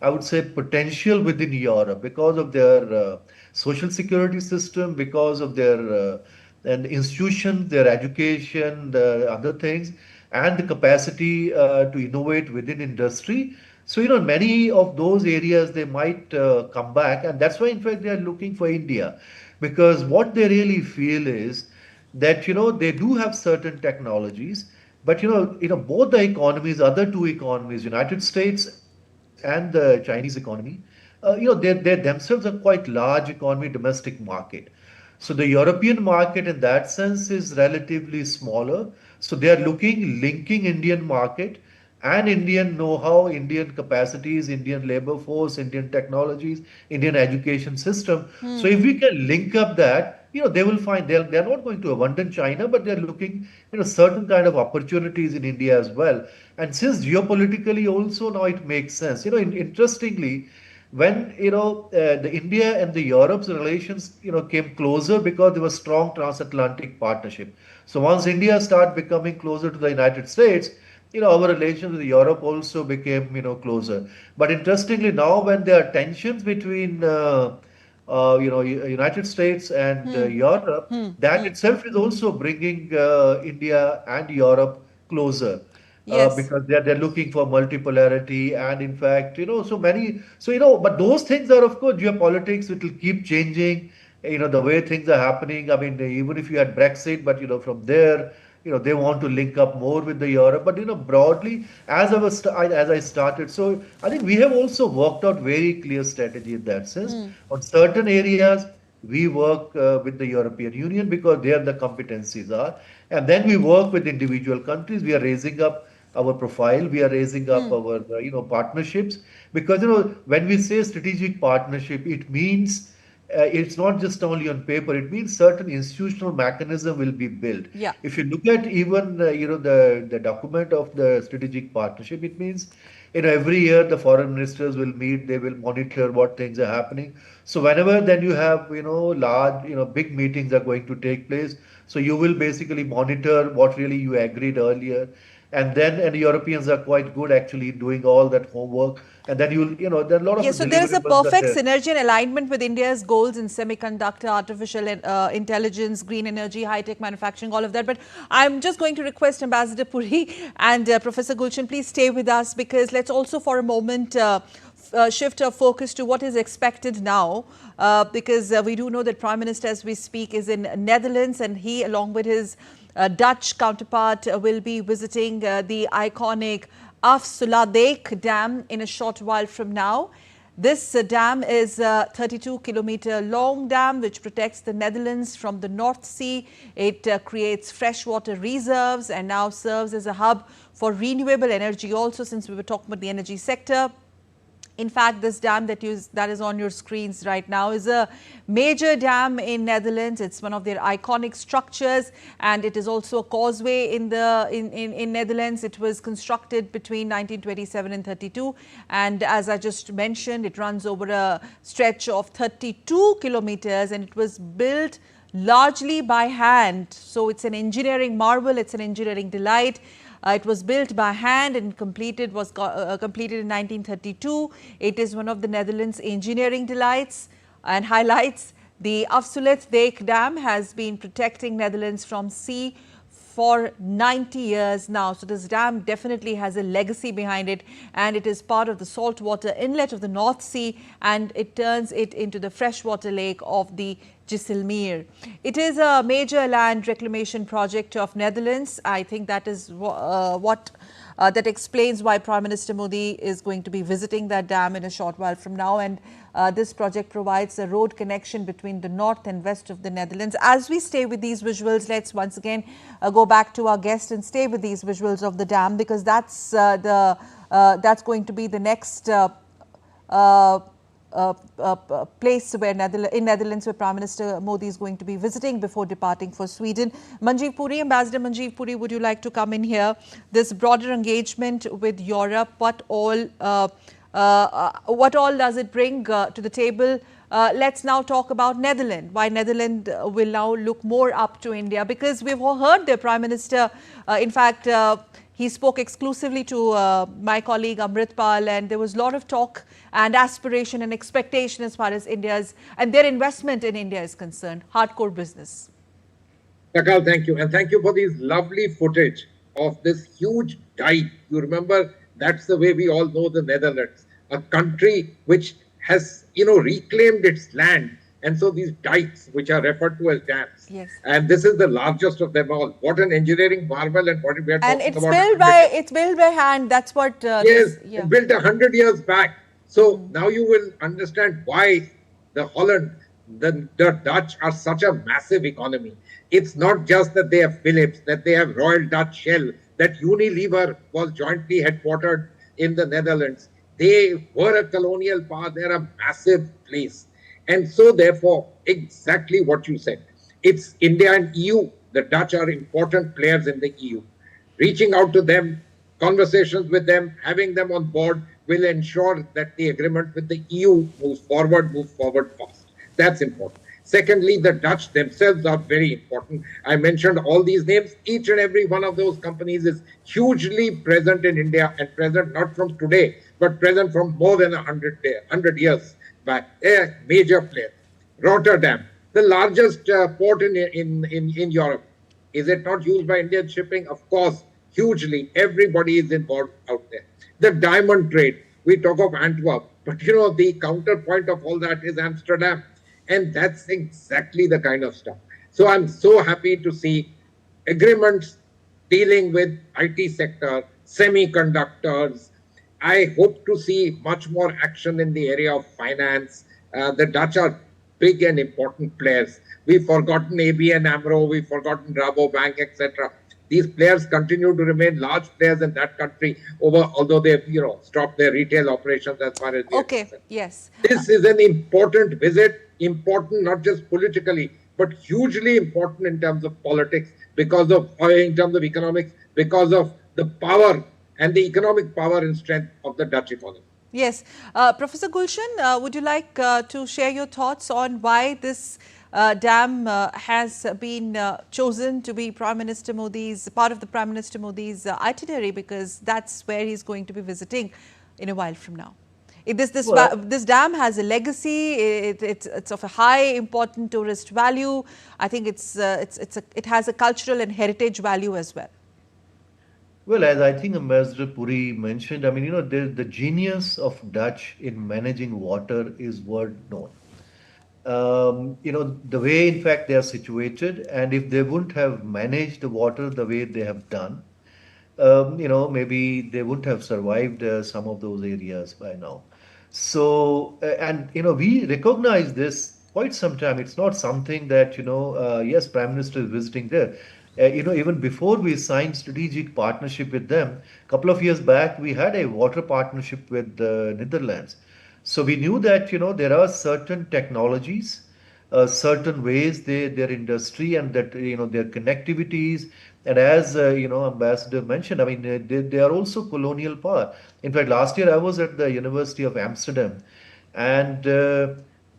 I would say, potential within Europe because of their social security system, because of their and institutions, their education, the other things, and the capacity to innovate within industry. So, many of those areas they might come back, and that's why, in fact, they are looking for India, because what they really feel is that they do have certain technologies, but both the economies, other two economies, United States and the Chinese economy, they themselves are quite large economy, domestic market. So the European market in that sense is relatively smaller. So they are linking Indian market and Indian know-how, Indian capacities, Indian labor force, Indian technologies, Indian education system. So if we can link up that, they will find they're not going to abandon China, but they're looking, certain kind of opportunities in India as well. And since geopolitically also now it makes sense. Interestingly, when the India and the Europe's relations came closer because there was strong transatlantic partnership. So once India started becoming closer to the United States, our relations with Europe also became closer. But interestingly, now when there are tensions between United States and Europe, that itself is also bringing India and Europe closer. Yes. Because they're looking for multipolarity, and in fact, so many, so but those things are, of course, geopolitics. It will keep changing, the way things are happening. I mean, even if you had Brexit, but from there, they want to link up more with the Europe. But broadly, as I started, so I think we have also worked out very clear strategy in that sense. On certain areas, we work with the European Union because there the competencies are, and then we work with individual countries. We are raising up our profile. We are raising up our partnerships, because when we say strategic partnership, it means it's not just only on paper. It means certain institutional mechanism will be built. Yeah. If you look at even the document of the strategic partnership, it means every year the foreign ministers will meet. They will monitor what things are happening. So whenever then you have large big meetings are going to take place, so you will basically monitor what really you agreed earlier. And the Europeans are quite good actually doing all that homework. And then there are a lot of Yes, so there is a deliverables perfect that synergy and alignment with India's goals in semiconductor, artificial intelligence, green energy, high-tech manufacturing, all of that. But I'm just going to request Ambassador Puri and Professor Gulshan, please stay with us, because let's also for a moment shift our focus to what is expected now, because we do know that Prime Minister, as we speak, is in Netherlands, and he, along with his Dutch counterpart, will be visiting the iconic Afsluitdijk Dam in a short while from now. This dam is a 32-kilometer long dam which protects the Netherlands from the North Sea. It creates freshwater reserves and now serves as a hub for renewable energy also, since we were talking about the energy sector. In fact, this dam that is on your screens right now is a major dam in Netherlands. It's one of their iconic structures, and it is also a causeway in Netherlands. It was constructed between 1927 and 32, and as I just mentioned, it runs over a stretch of 32 kilometers, and it was built largely by hand. So it's an engineering marvel. It's an engineering delight. It was built by hand and completed in 1932. It is one of the Netherlands' engineering delights and highlights. The Afsluitdijk Dam has been protecting Netherlands from sea for 90 years now. So this dam definitely has a legacy behind it, and it is part of the saltwater inlet of the North Sea, and it turns it into the freshwater lake of the Jaisalmer. It is a major land reclamation project of Netherlands. I think that is that explains why Prime Minister Modi is going to be visiting that dam in a short while from now. And this project provides a road connection between the north and west of the Netherlands. As we stay with these visuals, let's once again go back to our guest and stay with these visuals of the dam, because that's going to be the next place where Netherlands where Prime Minister Modi is going to be visiting before departing for Sweden. Manjeev Puri, Ambassador Manjeev Puri, would you like to come in here? This broader engagement with Europe, what all does it bring to the table? Let's now talk about Netherlands. Why Netherlands will now look more up to India, because we've all heard the Prime Minister, in fact, he spoke exclusively to my colleague Amritpal, and there was a lot of talk and aspiration and expectation as far as India's and their investment in India is concerned. Hardcore business. Sakal, thank you. And thank you for these lovely footage of this huge dike. You remember, that's the way we all know the Netherlands, a country which has, reclaimed its land. And so these dikes, which are referred to as dams, yes, and this is the largest of them all. What an engineering marvel, and what we are talking about. And it's built by hand. That's what. Yes, built 100 years back. So now you will understand why the Holland, the Dutch are such a massive economy. It's not just that they have Philips, that they have Royal Dutch Shell, that Unilever was jointly headquartered in the Netherlands. They were a colonial power. They're a massive place. And so, therefore, exactly what you said. It's India and EU. The Dutch are important players in the EU. Reaching out to them, conversations with them, having them on board will ensure that the agreement with the EU moves forward fast. That's important. Secondly, the Dutch themselves are very important. I mentioned all these names. Each and every one of those companies is hugely present in India, and present not from today, but present from more than 100 years back. A major player. Rotterdam, the largest port in Europe. Is it not used by Indian shipping? Of course, hugely. Everybody is involved out there. The diamond trade. We talk of Antwerp, but the counterpoint of all that is Amsterdam. And that's exactly the kind of stuff. So I'm so happy to see agreements dealing with IT sector, semiconductors. I hope to see much more action in the area of finance. The Dutch are big and important players. We've forgotten ABN AMRO, we've forgotten Rabobank, etc. These players continue to remain large players in that country, although they've stopped their retail operations as far as we are concerned. Yes. This is an important visit, important not just politically, but hugely important in terms of politics, in terms of economics, because of the power and the economic power and strength of the Dutch economy. Yes. Professor Gulshan, would you like to share your thoughts on why this Dam has been chosen to be Prime Minister Modi's, part of the Prime Minister Modi's itinerary, because that's where he's going to be visiting in a while from now. This dam has a legacy. It's of a high important tourist value. I think it has a cultural and heritage value as well. Well, as I think Ambassador Puri mentioned, I mean, the genius of Dutch in managing water is world known. The way, in fact, they are situated, and if they wouldn't have managed the water the way they have done, maybe they wouldn't have survived some of those areas by now. So, we recognize this quite some time. It's not something that, yes, Prime Minister is visiting there. Even before we signed strategic partnership with them, a couple of years back, we had a water partnership with the Netherlands. So we knew that, there are certain technologies, certain ways their industry and that, their connectivities. And as, Ambassador mentioned, I mean, they are also colonial power. In fact, last year I was at the University of Amsterdam, and,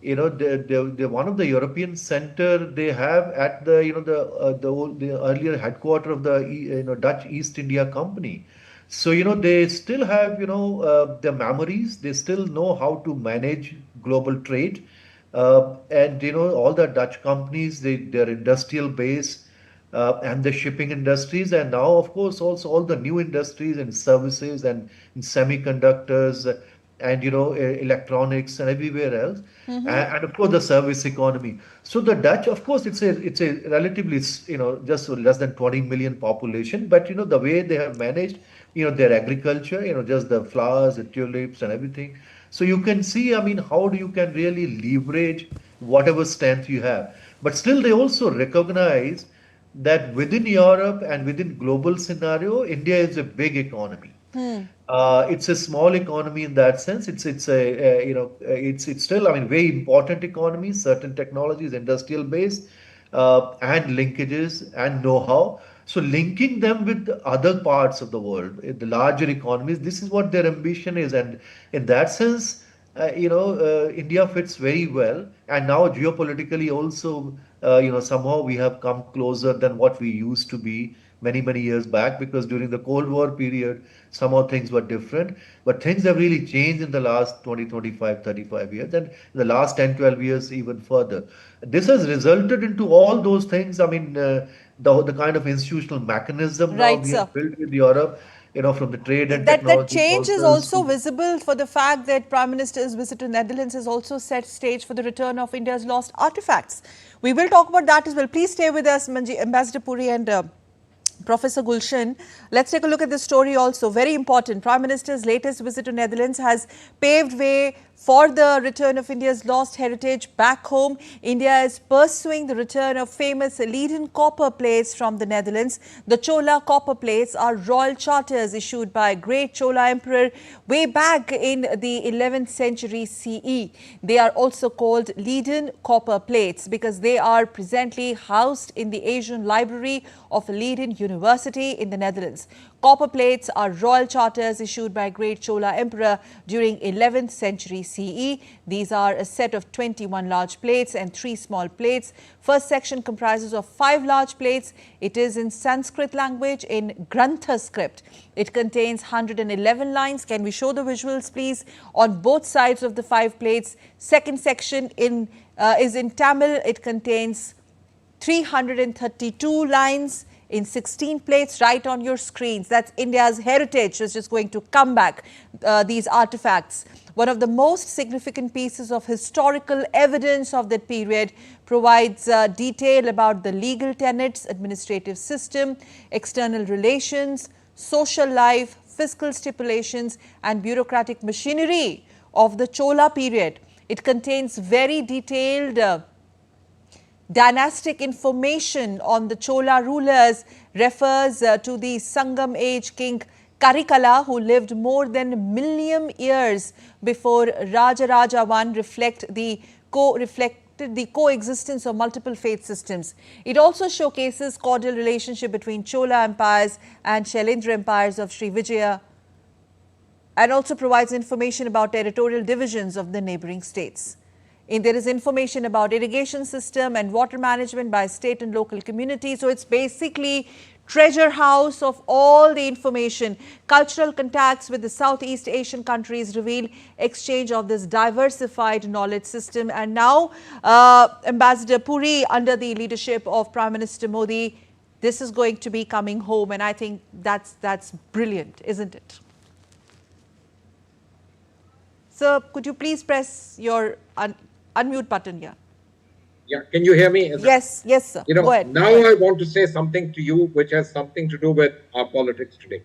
the one of the European center they have at the, the earlier headquarter of the, Dutch East India Company. So, they still have, the memories, they still know how to manage global trade. And, all the Dutch companies, their industrial base, and the shipping industries, and now, of course, also all the new industries and services and in semiconductors and, electronics and everywhere else. And of course, the service economy. So the Dutch, of course, it's a relatively, just less than 20 million population, but, the way they have managed, their agriculture, just the flowers, the tulips and everything. So you can see, I mean, how do you can really leverage whatever strength you have. But still, they also recognize that within Europe and within global scenario, India is a big economy. It's a small economy in that sense. It's still, I mean, very important economy, certain technologies, industrial base, and linkages and know-how. So linking them with the other parts of the world, the larger economies, this is what their ambition is. And in that sense, India fits very well. And now geopolitically also, somehow we have come closer than what we used to be many, many years back, because during the Cold War period, somehow things were different. But things have really changed in the last 20, 25, 35 years, and in the last 10, 12 years even further. This has resulted into all those things. I mean, the kind of institutional mechanism now Right, we sir. have built with Europe, from the trade and That technology change is councils also to visible for the fact that Prime Minister's visit to Netherlands has also set stage for the return of India's lost artifacts. We will talk about that as well. Please stay with us, Ambassador Puri and Professor Gulshan. Let's take a look at this story also. Very important. Prime Minister's latest visit to Netherlands has paved way for the return of India's lost heritage back home. India is pursuing the return of famous Leiden copper plates from the Netherlands. The Chola copper plates are royal charters issued by great Chola emperor way back in the 11th century CE. They are also called Leiden copper plates because they are presently housed in the Asian Library of Leiden University in the Netherlands. Copper plates are royal charters issued by great Chola emperor during 11th century CE. These are a set of 21 large plates and 3 small plates. First section comprises of 5 large plates. It is in Sanskrit language in Grantha script. It contains 111 lines. Can we show the visuals, please? On both sides of the 5 plates. Second section is in Tamil. It contains 332 lines in 16 plates right on your screens. That's India's heritage, which is going to come back, these artifacts. One of the most significant pieces of historical evidence of that period provides detail about the legal tenets, administrative system, external relations, social life, fiscal stipulations and bureaucratic machinery of the Chola period. It contains very detailed dynastic information on the Chola rulers, refers to the Sangam age king Karikala, who lived more than a million years before Rajaraja I, reflected the coexistence of multiple faith systems. It also showcases cordial relationship between Chola empires and Shailendra empires of Sri Vijaya, and also provides information about territorial divisions of the neighboring states. There is information about irrigation system and water management by state and local communities. So it's basically treasure house of all the information. Cultural contacts with the Southeast Asian countries reveal exchange of this diversified knowledge system. And now Ambassador Puri, under the leadership of Prime Minister Modi, this is going to be coming home. And I think that's brilliant, isn't it? Sir, could you please press your unmute button here? Yeah, can you hear me? Yes, sir. Go ahead. Now I want to say something to you which has something to do with our politics today.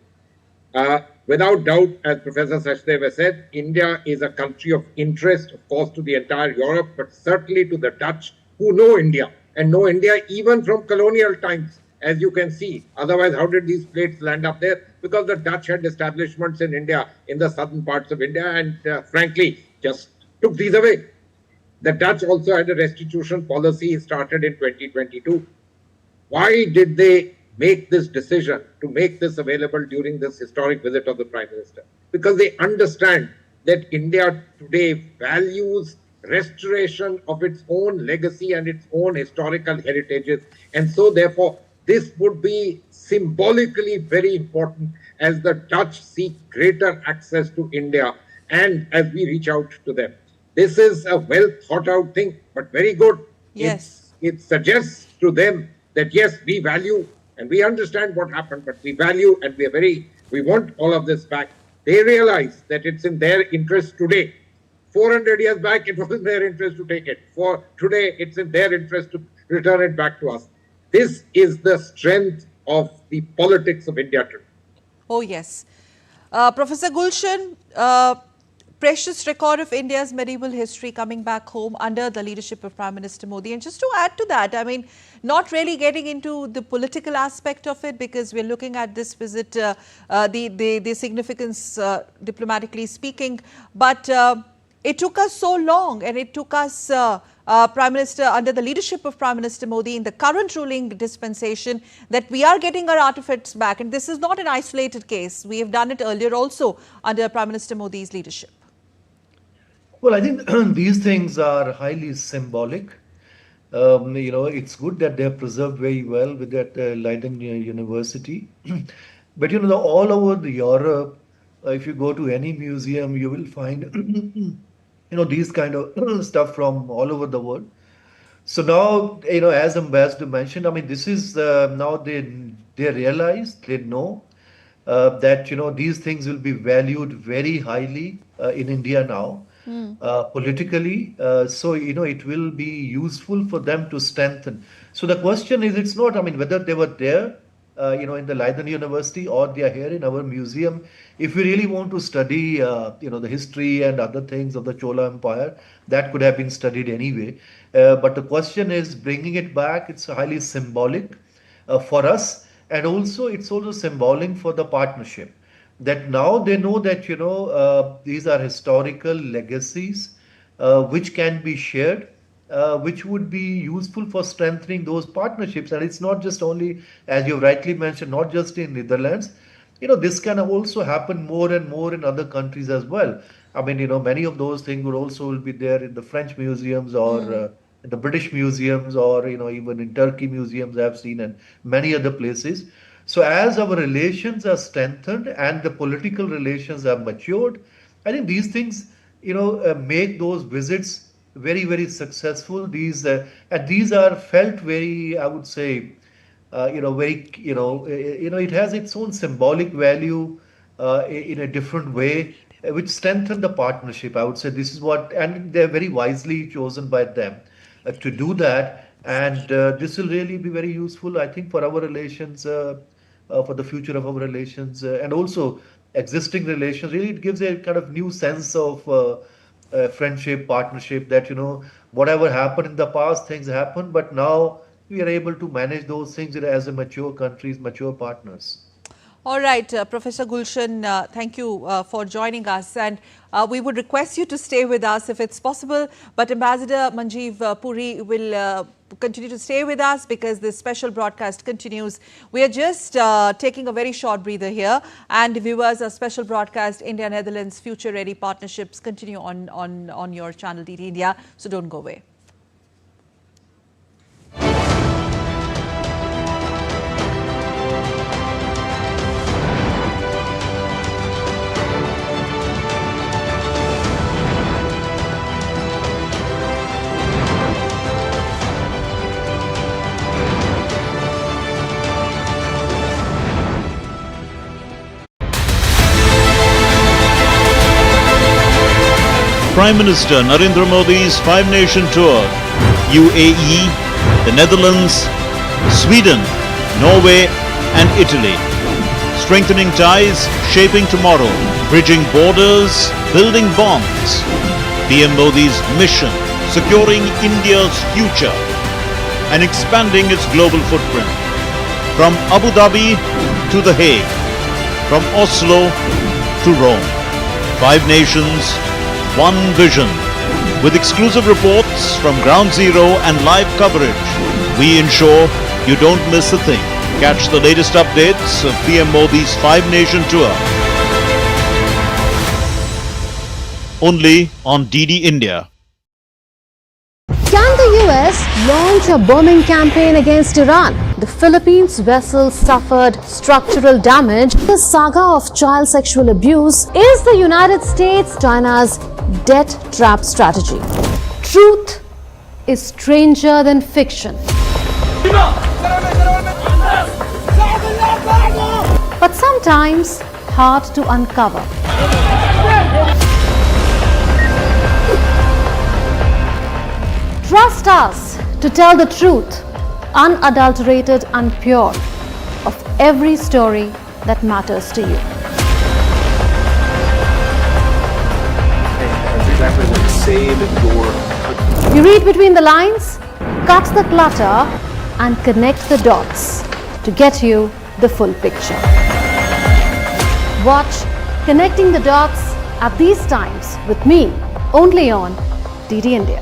Without doubt, as Professor Sachdeva said, India is a country of interest, of course, to the entire Europe, but certainly to the Dutch, who know India and know India even from colonial times, as you can see. Otherwise, how did these plates land up there? Because the Dutch had establishments in India, in the southern parts of India, and frankly, just took these away. The Dutch also had a restitution policy started in 2022. Why did they make this decision to make this available during this historic visit of the Prime Minister? Because they understand that India today values restoration of its own legacy and its own historical heritages. And so, therefore, this would be symbolically very important as the Dutch seek greater access to India and as we reach out to them. This is a well thought out thing, but very good. Yes. It suggests to them that yes, we value and we understand what happened, but we value and we want all of this back. They realize that it's in their interest today. 400 years back, it was in their interest to take it. For today, it's in their interest to return it back to us. This is the strength of the politics of India today. Oh, yes. Professor Gulshan, precious record of India's medieval history coming back home under the leadership of Prime Minister Modi. And just to add to that, I mean, not really getting into the political aspect of it, because we're looking at this visit, the significance diplomatically speaking, but it took us so long, and it took us Prime Minister, under the leadership of Prime Minister Modi in the current ruling dispensation, that we are getting our artifacts back. And this is not an isolated case. We have done it earlier also under Prime Minister Modi's leadership. Well, I think these things are highly symbolic. It's good that they're preserved very well with that Leiden University. But, all over the Europe, if you go to any museum, you will find, these kind of stuff from all over the world. So now, as Ambassador mentioned, I mean, this is now they realize, they know that, these things will be valued very highly in India now. Politically, so it will be useful for them to strengthen. So the question is, it's not, I mean, whether they were there, in the Leiden University or they are here in our museum. If we really want to study, the history and other things of the Chola Empire, that could have been studied anyway. But the question is bringing it back. It's highly symbolic for us, and also it's also symbolic for the partnership. That now they know that, these are historical legacies which can be shared, which would be useful for strengthening those partnerships. And it's not just only, as you rightly mentioned, not just in Netherlands. This can also happen more and more in other countries as well. I mean, many of those things will also be there in the French museums or in the British museums, or, even in Turkey museums I've seen, and many other places. So as our relations are strengthened and the political relations are matured, I think these things, make those visits very, very successful. These and these are felt very, I would say, very, it has its own symbolic value in a different way, which strengthen the partnership. I would say this is what, and they're very wisely chosen by them to do that. And this will really be very useful, I think, for our relations. For the future of our relations and also existing relations. Really, it gives a kind of new sense of friendship, partnership, that, whatever happened in the past, things happen, but now we are able to manage those things as a mature countries, mature partners. All right, Professor Gulshan, thank you for joining us. And we would request you to stay with us if it's possible. But Ambassador Manjeev Puri will continue to stay with us because this special broadcast continues. We are just taking a very short breather here, and viewers, our special broadcast India-Netherlands Future Ready Partnerships continue on your channel DD India, so don't go away. Prime Minister Narendra Modi's five-nation tour, UAE, the Netherlands, Sweden, Norway and Italy. Strengthening ties, shaping tomorrow, bridging borders, building bonds. PM Modi's mission, securing India's future and expanding its global footprint. From Abu Dhabi to The Hague, from Oslo to Rome. 5 nations, one vision. With exclusive reports from Ground Zero and live coverage, we ensure you don't miss a thing. Catch the latest updates of PM Modi's 5-nation tour. Only on DD India. Can the US launch a bombing campaign against Iran? The Philippines vessel suffered structural damage. The saga of child sexual abuse is the United States China's debt trap strategy. Truth is stranger than fiction. But sometimes hard to uncover. Trust us to tell the truth, unadulterated and pure, of every story that matters to you. Exactly what to save your country. You read between the lines, cut the clutter, and connect the dots to get you the full picture. Watch Connecting the Dots at these times with me, only on DD India.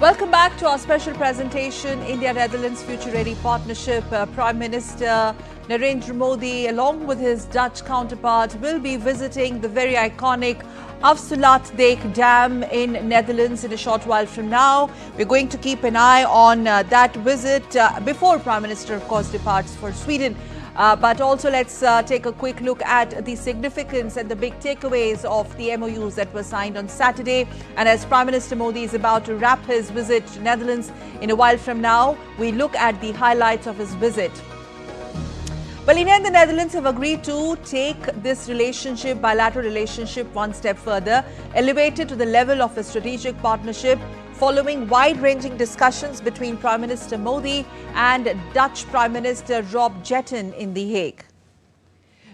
Welcome back to our special presentation, India-Netherlands Future Ready Partnership. Prime Minister Narendra Modi, along with his Dutch counterpart, will be visiting the very iconic Afsluitdijk Dam in Netherlands in a short while from now. We're going to keep an eye on that visit before Prime Minister, of course, departs for Sweden. But also let's take a quick look at the significance and the big takeaways of the MOUs that were signed on Saturday. And as Prime Minister Modi is about to wrap his visit to Netherlands in a while from now, we look at the highlights of his visit. Well, India and the Netherlands have agreed to take this bilateral relationship, one step further, elevate it to the level of a strategic partnership, following wide-ranging discussions between Prime Minister Modi and Dutch Prime Minister Rob Jetten in The Hague.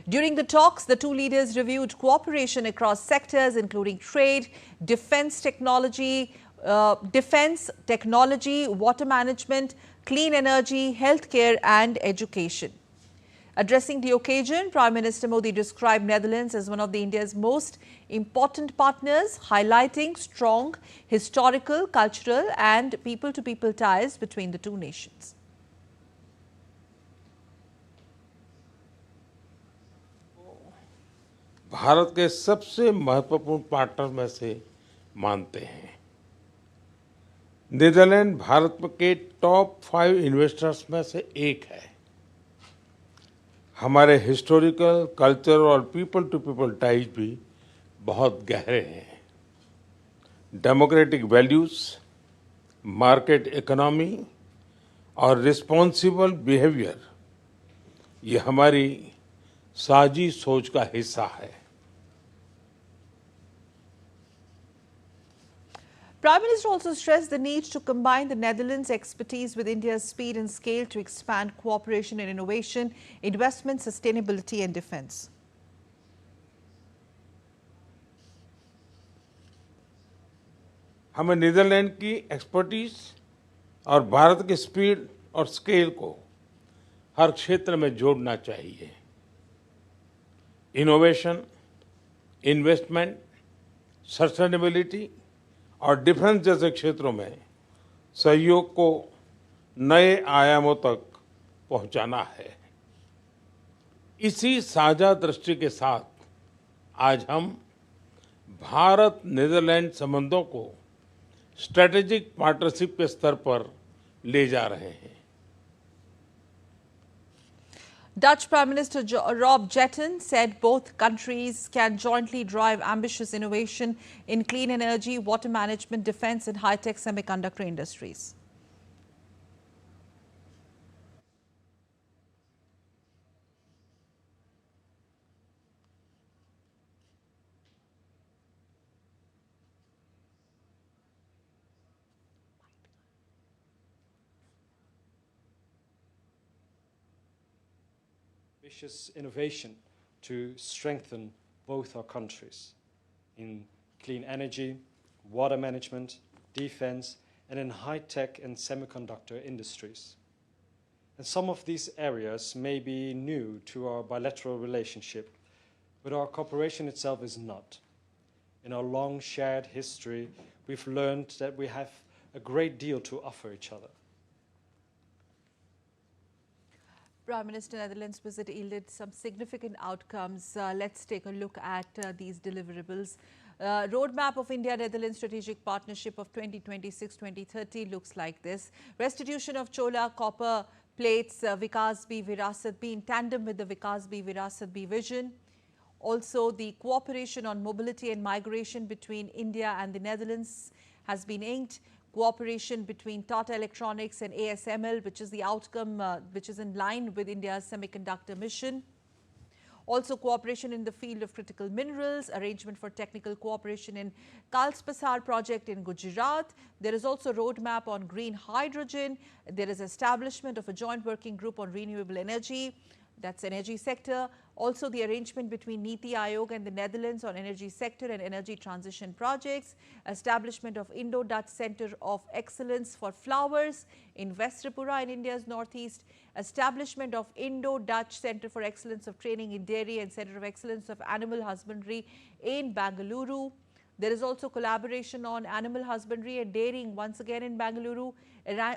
During the talks, the two leaders reviewed cooperation across sectors including trade, defense technology, water management, clean energy, healthcare and education. Addressing the occasion, Prime Minister Modi described Netherlands as one of India's most important partners, highlighting strong historical, cultural and people-to-people ties between the two nations. Bharat के सबसे महत्वपूर्ण partner में से मानते हैं। Netherlands Bharat के top 5 investors में से एक है। हमारे हिस्टोरिकल, कल्चर और पीपल टू पीपल टाइज भी बहुत गहरे हैं। डेमोक्रेटिक वैल्यूज, मार्केट इकोनॉमी और रिस्पॉन्सिबल बिहेवियर ये हमारी साझी सोच का हिस्सा है। Prime Minister also stressed the need to combine the Netherlands' expertise with India's speed and scale to expand cooperation in innovation, investment, sustainability and defense. हमें Netherlands की एक्सपर्टीज और भारत की स्पीड और स्केल को हर क्षेत्र में जोड़ना चाहिए। इनोवेशन, इन्वेस्टमेंट, सस्टेनेबिलिटी और डिफेंस जैसे क्षेत्रों में सहयोग को नए आयामों तक पहुंचाना है। इसी साझा दृष्टि के साथ आज हम भारत नीदरलैंड संबंधों को स्ट्रेटेजिक पार्टनरशिप के स्तर पर ले जा रहे हैं। Dutch Prime Minister Rob Jetten said both countries can jointly drive ambitious innovation in clean energy, water management, defense and high-tech semiconductor industries. Ambitious innovation to strengthen both our countries in clean energy, water management, defense, and in high-tech and semiconductor industries. And some of these areas may be new to our bilateral relationship, but our cooperation itself is not. In our long shared history, we've learned that we have a great deal to offer each other. Prime Minister Netherlands visit yielded some significant outcomes. Let's take a look at these deliverables. Roadmap of India-Netherlands Strategic Partnership of 2026-2030 looks like this. Restitution of Chola copper plates, Vikas Bhi Virasat Bhi in tandem with the Vikas Bhi Virasat Bhi vision. Also, the cooperation on mobility and migration between India and the Netherlands has been inked. Cooperation between Tata Electronics and ASML, which is the outcome, which is in line with India's semiconductor mission. Also, cooperation in the field of critical minerals, arrangement for technical cooperation in Kalspasar project in Gujarat. There is also roadmap on green hydrogen. There is establishment of a joint working group on renewable energy. That's energy sector. Also, the arrangement between Niti Aayog and the Netherlands on energy sector and energy transition projects. Establishment of Indo-Dutch Center of Excellence for Flowers in West Tripura in India's northeast. Establishment of Indo-Dutch Center for Excellence of Training in Dairy and Center of Excellence of Animal Husbandry in Bangalore. There is also collaboration on animal husbandry and dairying once again in Bangalore.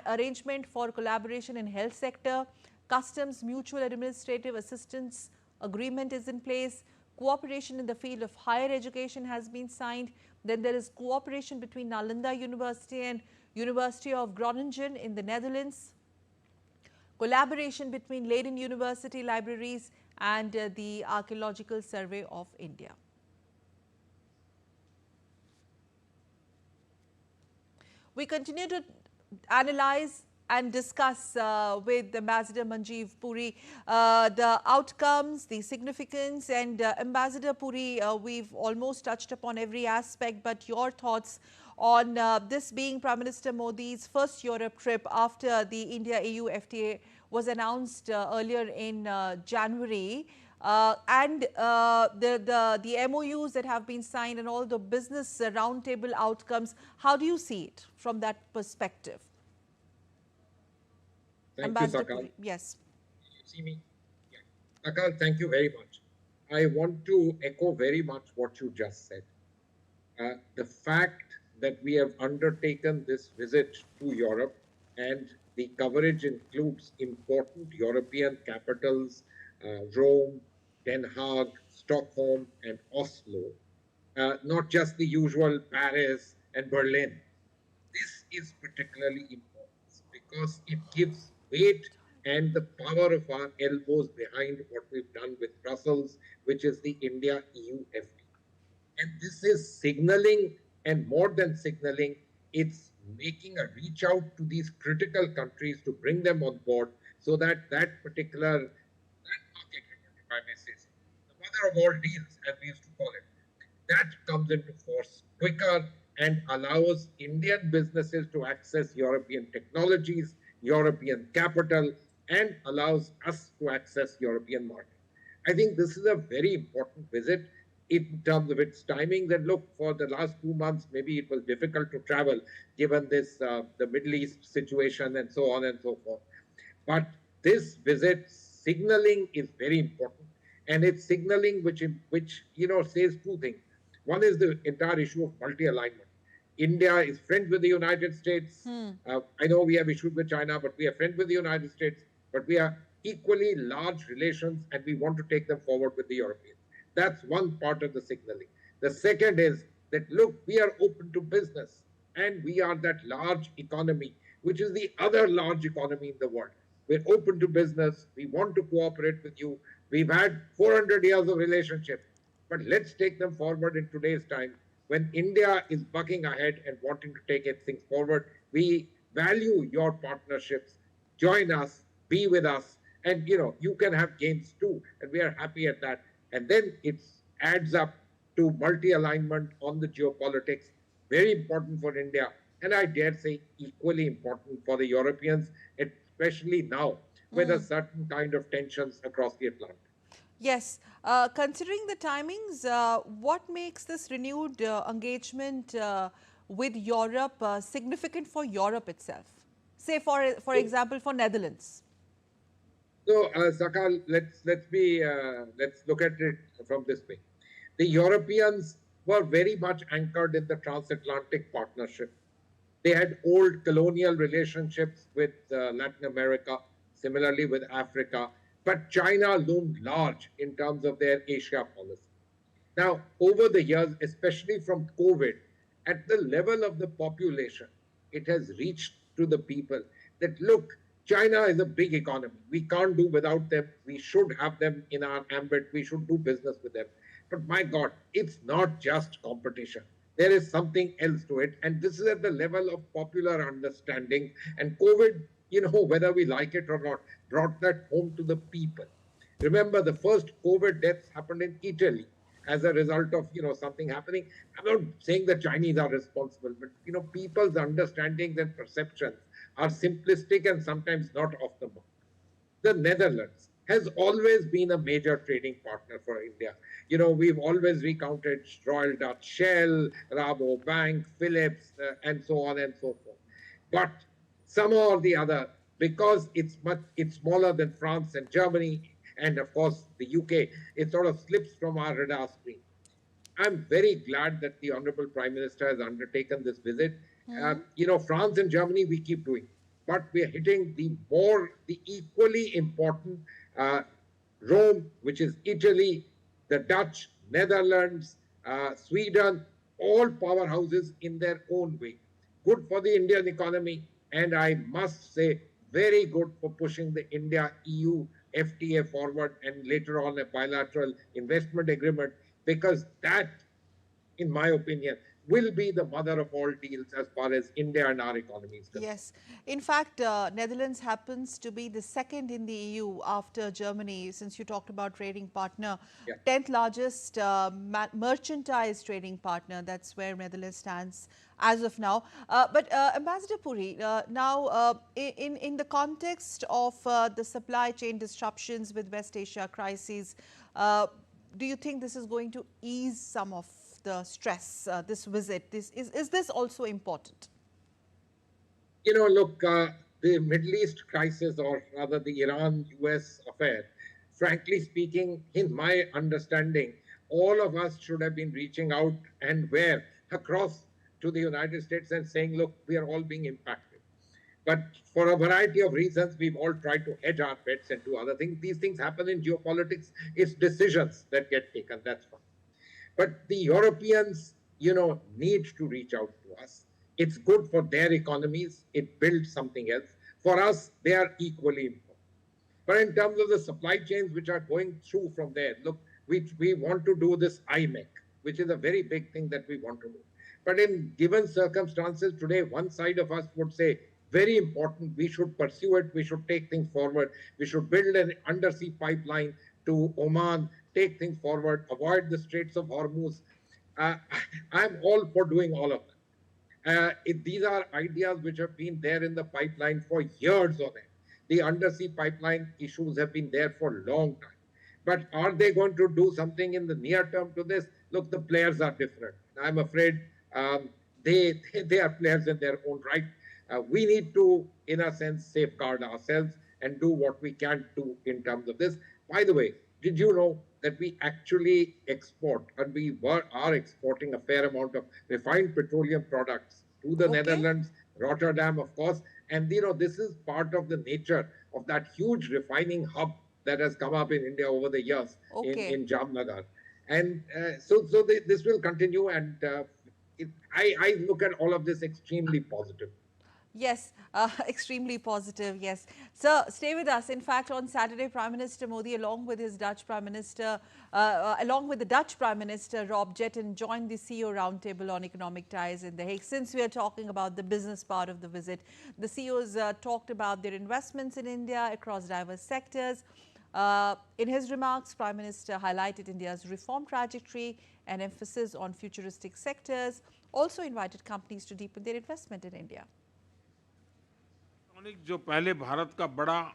Arrangement for collaboration in health sector. Customs Mutual Administrative Assistance Agreement is in place. Cooperation in the field of higher education has been signed. Then there is cooperation between Nalanda University and University of Groningen in the Netherlands. Collaboration between Leiden University Libraries and the Archaeological Survey of India. We continue to analyze and discuss with Ambassador Manjeev Puri the outcomes, the significance, and Ambassador Puri, we've almost touched upon every aspect, but your thoughts on this being Prime Minister Modi's first Europe trip after the India-EU FTA was announced earlier in January. The MOUs that have been signed and all the business roundtable outcomes, how do you see it from that perspective? Thank you, Ambassador Sakal. Puri, yes. You see me? Yeah. Sakal, thank you very much. I want to echo very much what you just said. The fact that we have undertaken this visit to Europe and the coverage includes important European capitals, Rome, Den Haag, Stockholm, and Oslo, not just the usual Paris and Berlin. This is particularly important because it gives weight and the power of our elbows behind what we've done with Brussels, which is the India-EU FTA. And this is signaling, and more than signaling, it's making a reach out to these critical countries to bring them on board so that that particular landmark agreement, if I may say so, the mother of all deals, as we used to call it, that comes into force quicker and allows Indian businesses to access European technologies, European capital, and allows us to access European market. I think this is a very important visit in terms of its timing. That look, for the last 2 months, maybe it was difficult to travel given this the Middle East situation and so on and so forth. But this visit signaling is very important, and it's signaling which says two things. One is the entire issue of multi-alignment. India is friends with the United States. I know we have issues with China, but we are friends with the United States. But we are equally large relations, and we want to take them forward with the Europeans. That's one part of the signaling. The second is that, look, we are open to business, and we are that large economy, which is the other large economy in the world. We're open to business. We want to cooperate with you. We've had 400 years of relationship, but let's take them forward in today's time when India is bucking ahead and wanting to take things forward. We value your partnerships. Join us, be with us, and you can have gains too, and we are happy at that. And then it adds up to multi-alignment on the geopolitics, very important for India, and I dare say equally important for the Europeans, especially now with a certain kind of tensions across the Atlantic. Yes, considering the timings, what makes this renewed engagement with Europe significant for Europe itself? Say, for example, for Netherlands. So, Sakal, let's look at it from this way. The Europeans were very much anchored in the transatlantic partnership. They had old colonial relationships with Latin America, similarly with Africa, but China loomed large in terms of their Asia policy. Now, over the years, especially from COVID, at the level of the population, it has reached to the people that, look, China is a big economy. We can't do without them. We should have them in our ambit. We should do business with them. But my God, it's not just competition. There is something else to it. And this is at the level of popular understanding. And COVID, whether we like it or not, brought that home to the people. Remember, the first COVID deaths happened in Italy as a result of, something happening. I'm not saying the Chinese are responsible, but, people's understandings and perceptions are simplistic and sometimes not off the mark. The Netherlands has always been a major trading partner for India. We've always recounted Royal Dutch Shell, Rabobank, Philips, and so on and so forth. But somehow or the other, because it's smaller than France and Germany, and of course the UK, it sort of slips from our radar screen. I'm very glad that the Honorable Prime Minister has undertaken this visit. France and Germany, we keep doing, but we're hitting the equally important Rome, which is Italy, the Dutch, Netherlands, Sweden, all powerhouses in their own way. Good for the Indian economy, and I must say, very good for pushing the India-EU FTA forward and later on a bilateral investment agreement, because that, in my opinion, will be the mother of all deals as far as India and our economy is concerned. Yes. In fact, Netherlands happens to be the second in the EU after Germany, since you talked about trading partner. Yeah. 10th largest merchandise trading partner. That's where Netherlands stands as of now. But Ambassador Puri, now in the context of the supply chain disruptions with West Asia crises, do you think this is going to ease some of the stress, this visit? Is this also important? Look, the Middle East crisis, or rather the Iran-US affair, frankly speaking, in my understanding, all of us should have been reaching out and where across to the United States and saying, look, we are all being impacted. But for a variety of reasons, we've all tried to hedge our bets and do other things. These things happen in geopolitics. It's decisions that get taken. That's fine. But the Europeans, need to reach out to us. It's good for their economies. It builds something else. For us, they are equally important. But in terms of the supply chains which are going through from there, look, we want to do this IMEC, which is a very big thing that we want to do. But in given circumstances today, one side of us would say, very important, we should pursue it, we should take things forward, we should build an undersea pipeline to Oman, take things forward, avoid the Straits of Hormuz. I'm all for doing all of that. These are ideas which have been there in the pipeline for years on end. The undersea pipeline issues have been there for a long time. But are they going to do something in the near term to this? Look, the players are different. I'm afraid they are players in their own right. We need to, in a sense, safeguard ourselves and do what we can do in terms of this. By the way, did you know that we actually export, and are exporting a fair amount of refined petroleum products to the Netherlands, Rotterdam, of course, and this is part of the nature of that huge refining hub that has come up in India over the years in Jamnagar. And so this will continue, and I look at all of this extremely positive. Yes, extremely positive, yes. Sir, stay with us. In fact, on Saturday, Prime Minister Modi, along with the Dutch Prime Minister Rob Jetten, joined the CEO Roundtable on Economic Ties in The Hague. Since we are talking about the business part of the visit, the CEOs talked about their investments in India across diverse sectors. In his remarks, Prime Minister highlighted India's reform trajectory and emphasis on futuristic sectors, also invited companies to deepen their investment in India. जो पहले भारत का बड़ा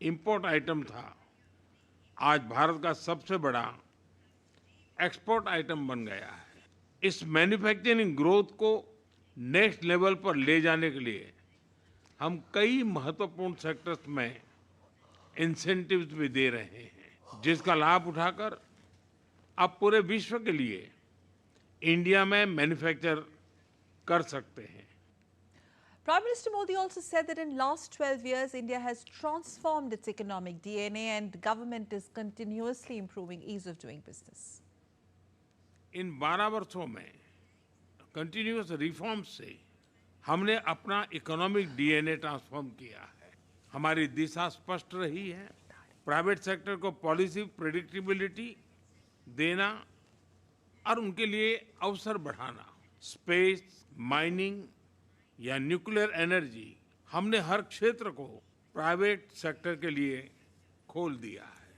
import item था, आज भारत का सबसे बड़ा export item बन गया है। इस मैन्युफैक्चरिंग ग्रोथ को नेक्स्ट लेवल पर ले जाने के लिए हम कई महत्वपूर्ण सेक्टर्स में इंसेंटिव्स भी दे रहे हैं, जिसका लाभ उठाकर अब पूरे विश्व के लिए इंडिया में मैन्युफैक्चर कर सकते हैं। Prime Minister Modi also said that in last 12 years, India has transformed its economic DNA and government is continuously improving ease of doing business. इन 12 वर्षों में कंटिन्यूअस रिफॉर्म से हमने अपना इकोनॉमिक डीएनए ट्रांसफॉर्म किया है। हमारी दिशा स्पष्ट रही है। प्राइवेट सेक्टर को पॉलिसी प्रेडिक्टेबिलिटी देना और उनके लिए अवसर बढ़ाना। स्पेस, माइनिंग या न्यूक्लियर एनर्जी, हमने हर क्षेत्र को प्राइवेट सेक्टर के लिए खोल दिया है।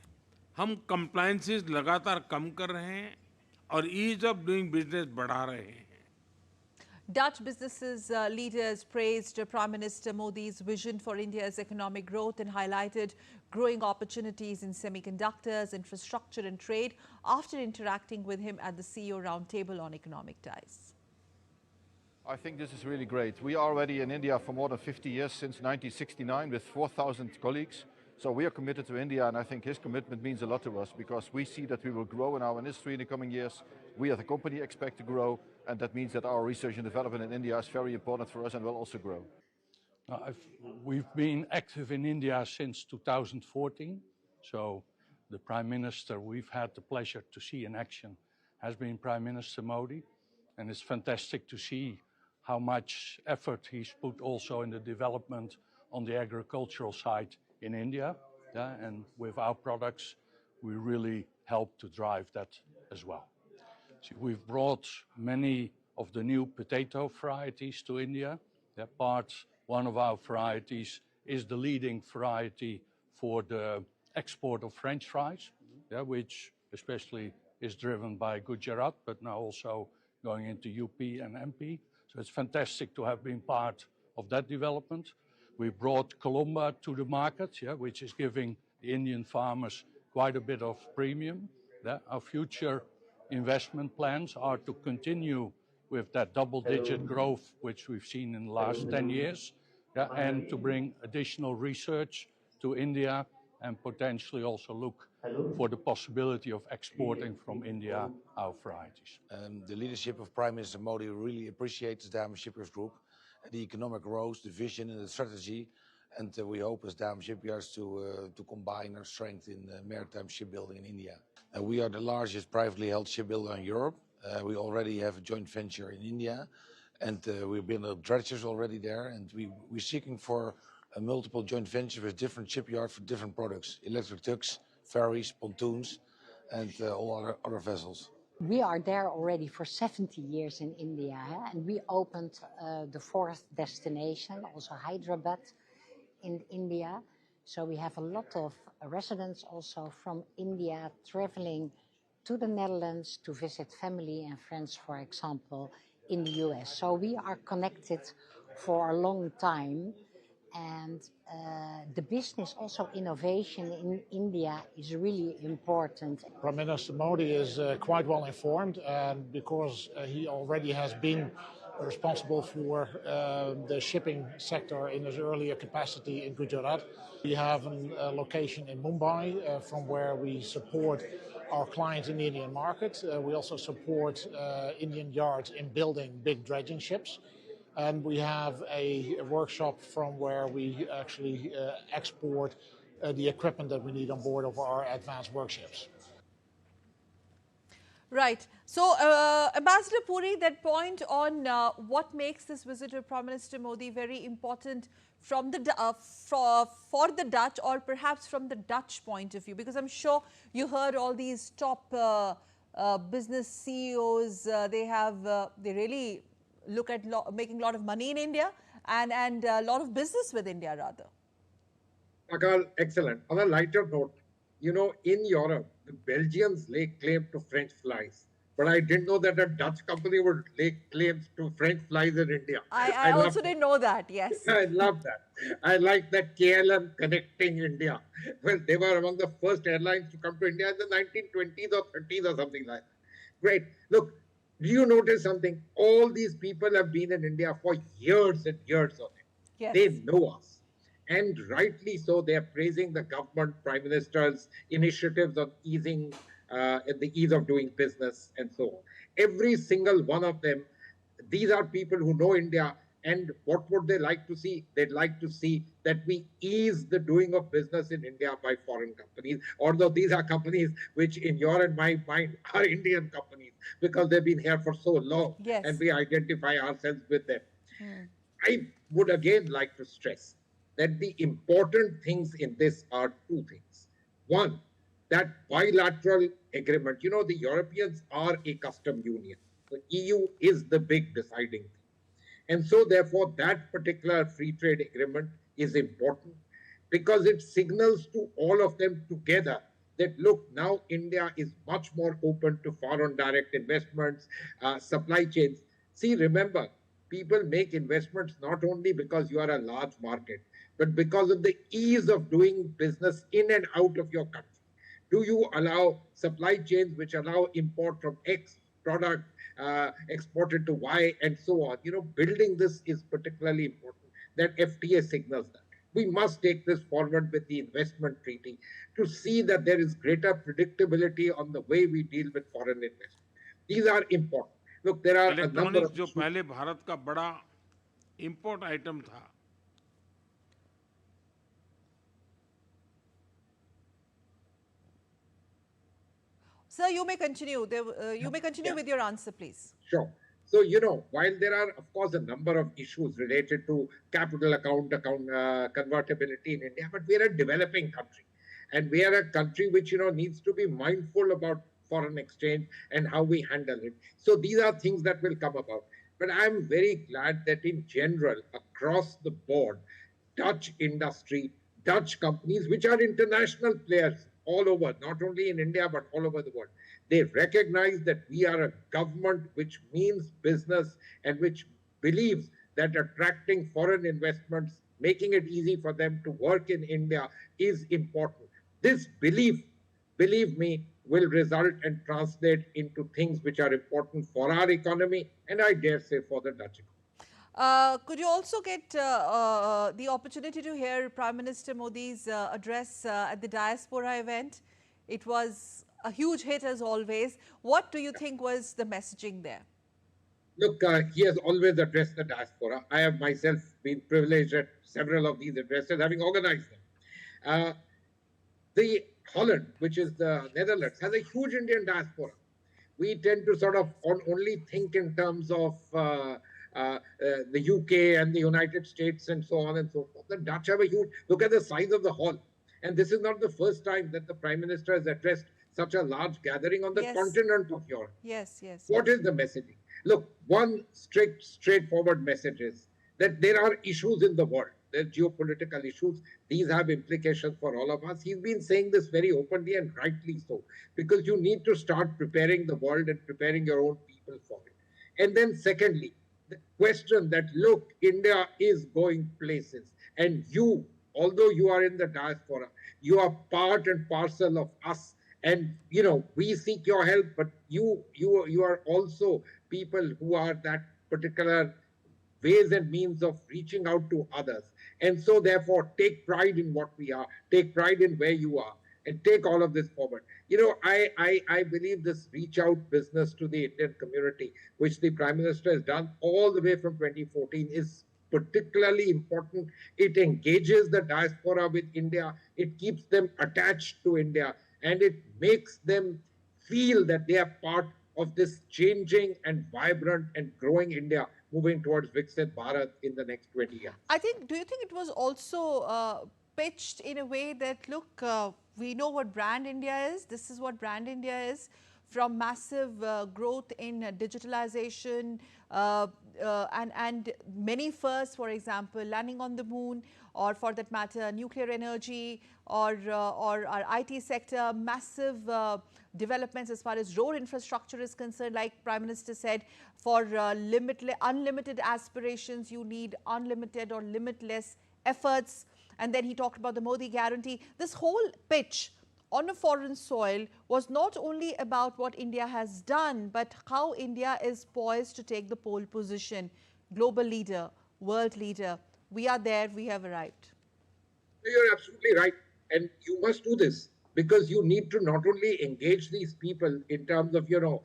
हम कंप्लायंसेस लगातार कम कर रहे हैं और ईज ऑफ डूइंग बिजनेस बढ़ा रहे हैं। Dutch businesses leaders praised Prime Minister Modi's vision for India's economic growth and highlighted growing opportunities in semiconductors, infrastructure and trade after interacting with him at the CEO Roundtable on Economic Ties. I think this is really great. We are already in India for more than 50 years, since 1969, with 4,000 colleagues. So we are committed to India, and I think his commitment means a lot to us because we see that we will grow in our industry in the coming years. We as a company expect to grow, and that means that our research and development in India is very important for us and will also grow. We've been active in India since 2014. So the Prime Minister we've had the pleasure to see in action has been Prime Minister Modi. And it's fantastic to see how much effort he's put also in the development on the agricultural side in India. Yeah? And with our products, we really help to drive that as well. So we've brought many of the new potato varieties to India. One of our varieties is the leading variety for the export of French fries, which especially is driven by Gujarat, but now also going into UP and MP. So it's fantastic to have been part of that development. We brought Columba to the market, which is giving the Indian farmers quite a bit of premium. Our future investment plans are to continue with that double-digit growth which we've seen in the last 10 years, and to bring additional research to India and potentially also look for the possibility of exporting from India our varieties. The leadership of Prime Minister Modi really appreciates Damen Shipyards Group, the economic growth, the vision and the strategy, and we hope as Damen Shipyards to combine our strength in maritime shipbuilding in India. We are the largest privately held shipbuilder in Europe. We already have a joint venture in India, and we've built dredgers already there, and we're seeking for a multiple joint venture with different shipyards for different products, electric tugs, ferries, pontoons, and all other vessels. We are there already for 70 years in India, and we opened the fourth destination, also Hyderabad in India. So we have a lot of residents also from India traveling to the Netherlands to visit family and friends, for example, in the US. So we are connected for a long time. And the business, also innovation in India is really important. Prime Minister Modi is quite well informed, and because he already has been responsible for the shipping sector in his earlier capacity in Gujarat. We have a location in Mumbai from where we support our clients in the Indian market. We also support Indian yards in building big dredging ships. And we have a workshop from where we actually export the equipment that we need on board of our advanced workships. Right. So, Ambassador Puri, that point on what makes this visit of Prime Minister Modi very important from the for the Dutch, or perhaps from the Dutch point of view, because I'm sure you heard all these top business CEOs. They really look at making a lot of money in India and a lot of business with India, rather. Akal, excellent. On a lighter note, in Europe, the Belgians lay claim to French flies. But I didn't know that a Dutch company would lay claims to French flies in India. I also didn't know that, yes. I love that. I like that KLM connecting India. Well, they were among the first airlines to come to India in the 1920s or 30s or something like that. Great. Look, do you notice something? All these people have been in India for years and years on it. Yes. They know us. And rightly so, they are praising the government, Prime Minister's initiatives on the ease of doing business and so on. Every single one of them, these are people who know India. And what would they like to see? They'd like to see that we ease the doing of business in India by foreign companies, although these are companies which in your and my mind are Indian companies because they've been here for so long, yes, and we identify ourselves with them. I would again like to stress that the important things in this are two things. One, that bilateral agreement. The Europeans are a custom union. The EU is the big deciding thing. And so, therefore, that particular free trade agreement is important because it signals to all of them together that, look, now India is much more open to foreign direct investments, supply chains. See, remember, people make investments not only because you are a large market, but because of the ease of doing business in and out of your country. Do you allow supply chains which allow import from X product exported to Y and so on? Building this is particularly important. That FTA signals that. We must take this forward with the investment treaty to see that there is greater predictability on the way we deal with foreign investment. These are important. Look, there are a number of जो पहले भारत का बड़ा import item था, Sir, you may continue. You may continue with your answer, please. Sure. So, while there are, of course, a number of issues related to capital account convertibility in India, but we are a developing country. And we are a country which, needs to be mindful about foreign exchange and how we handle it. So these are things that will come about. But I'm very glad that in general, across the board, Dutch industry, Dutch companies, which are international players all over, not only in India, but all over the world, they recognize that we are a government which means business and which believes that attracting foreign investments, making it easy for them to work in India is important. This belief, believe me, will result and translate into things which are important for our economy and I dare say for the Dutch economy. Could you also get the opportunity to hear Prime Minister Modi's address at the diaspora event? It was a huge hit as always. What do you think was the messaging there? Look, he has always addressed the diaspora. I have myself been privileged at several of these addresses, having organized them. The Holland, which is the Netherlands, has a huge Indian diaspora. We tend to sort of only think in terms of the UK and the United States and so on and so forth. The Dutch have a huge, look at the size of the hall. And this is not the first time that the Prime Minister has addressed such a large gathering on the continent of Europe. Yes, yes. What is the messaging? Look, one straightforward message is that there are issues in the world. There are geopolitical issues. These have implications for all of us. He's been saying this very openly and rightly so, because you need to start preparing the world and preparing your own people for it. And then secondly, the question that, look, India is going places. And you, although you are in the diaspora, you are part and parcel of us. And, you know, we seek your help, but you are also people who are that particular ways and means of reaching out to others. And so, therefore, take pride in what we are, take pride in where you are, and take all of this forward. You know, I believe this reach out business to the Indian community, which the Prime Minister has done all the way from 2014, is particularly important. It engages the diaspora with India, it keeps them attached to India, and it makes them feel that they are part of this changing and vibrant and growing India moving towards Viksit Bharat in the next 20 years. I think, do you think it was also pitched in a way that, look, we know what brand India is, this is what brand India is, from massive growth in digitalization and many firsts, for example, landing on the moon, or for that matter, nuclear energy, or our IT sector, massive developments as far as road infrastructure is concerned. Like Prime Minister said, for unlimited aspirations, you need unlimited or limitless efforts. And then he talked about the Modi guarantee. This whole pitch on a foreign soil was not only about what India has done, but how India is poised to take the pole position. Global leader, world leader. We are there, we have arrived. You're absolutely right. And you must do this because you need to not only engage these people in terms of, you know,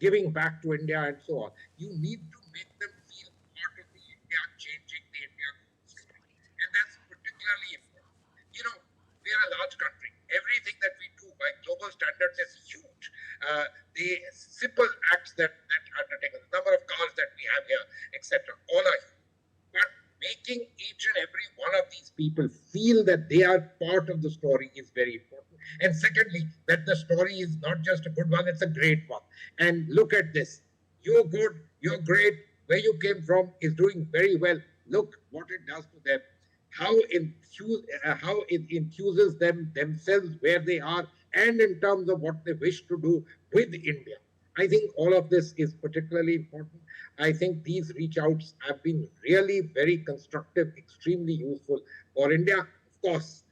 giving back to India and so on. You need to make them feel part of the India changing the India story. And that's particularly important. You know, we are a large country. Everything that we do by global standards is huge. The simple acts that are undertaken, the number of cars that we have here, etc., all are huge. But making each and every one of these people feel that they are part of the story is very important. And secondly, that the story is not just a good one, it's a great one. And look at this. You're good, you're great, where you came from is doing very well. Look what it does to them. How it enthuses them themselves where they are and in terms of what they wish to do with India. I think all of this is particularly important. I think these reach outs have been really very constructive, extremely useful for India. Of course,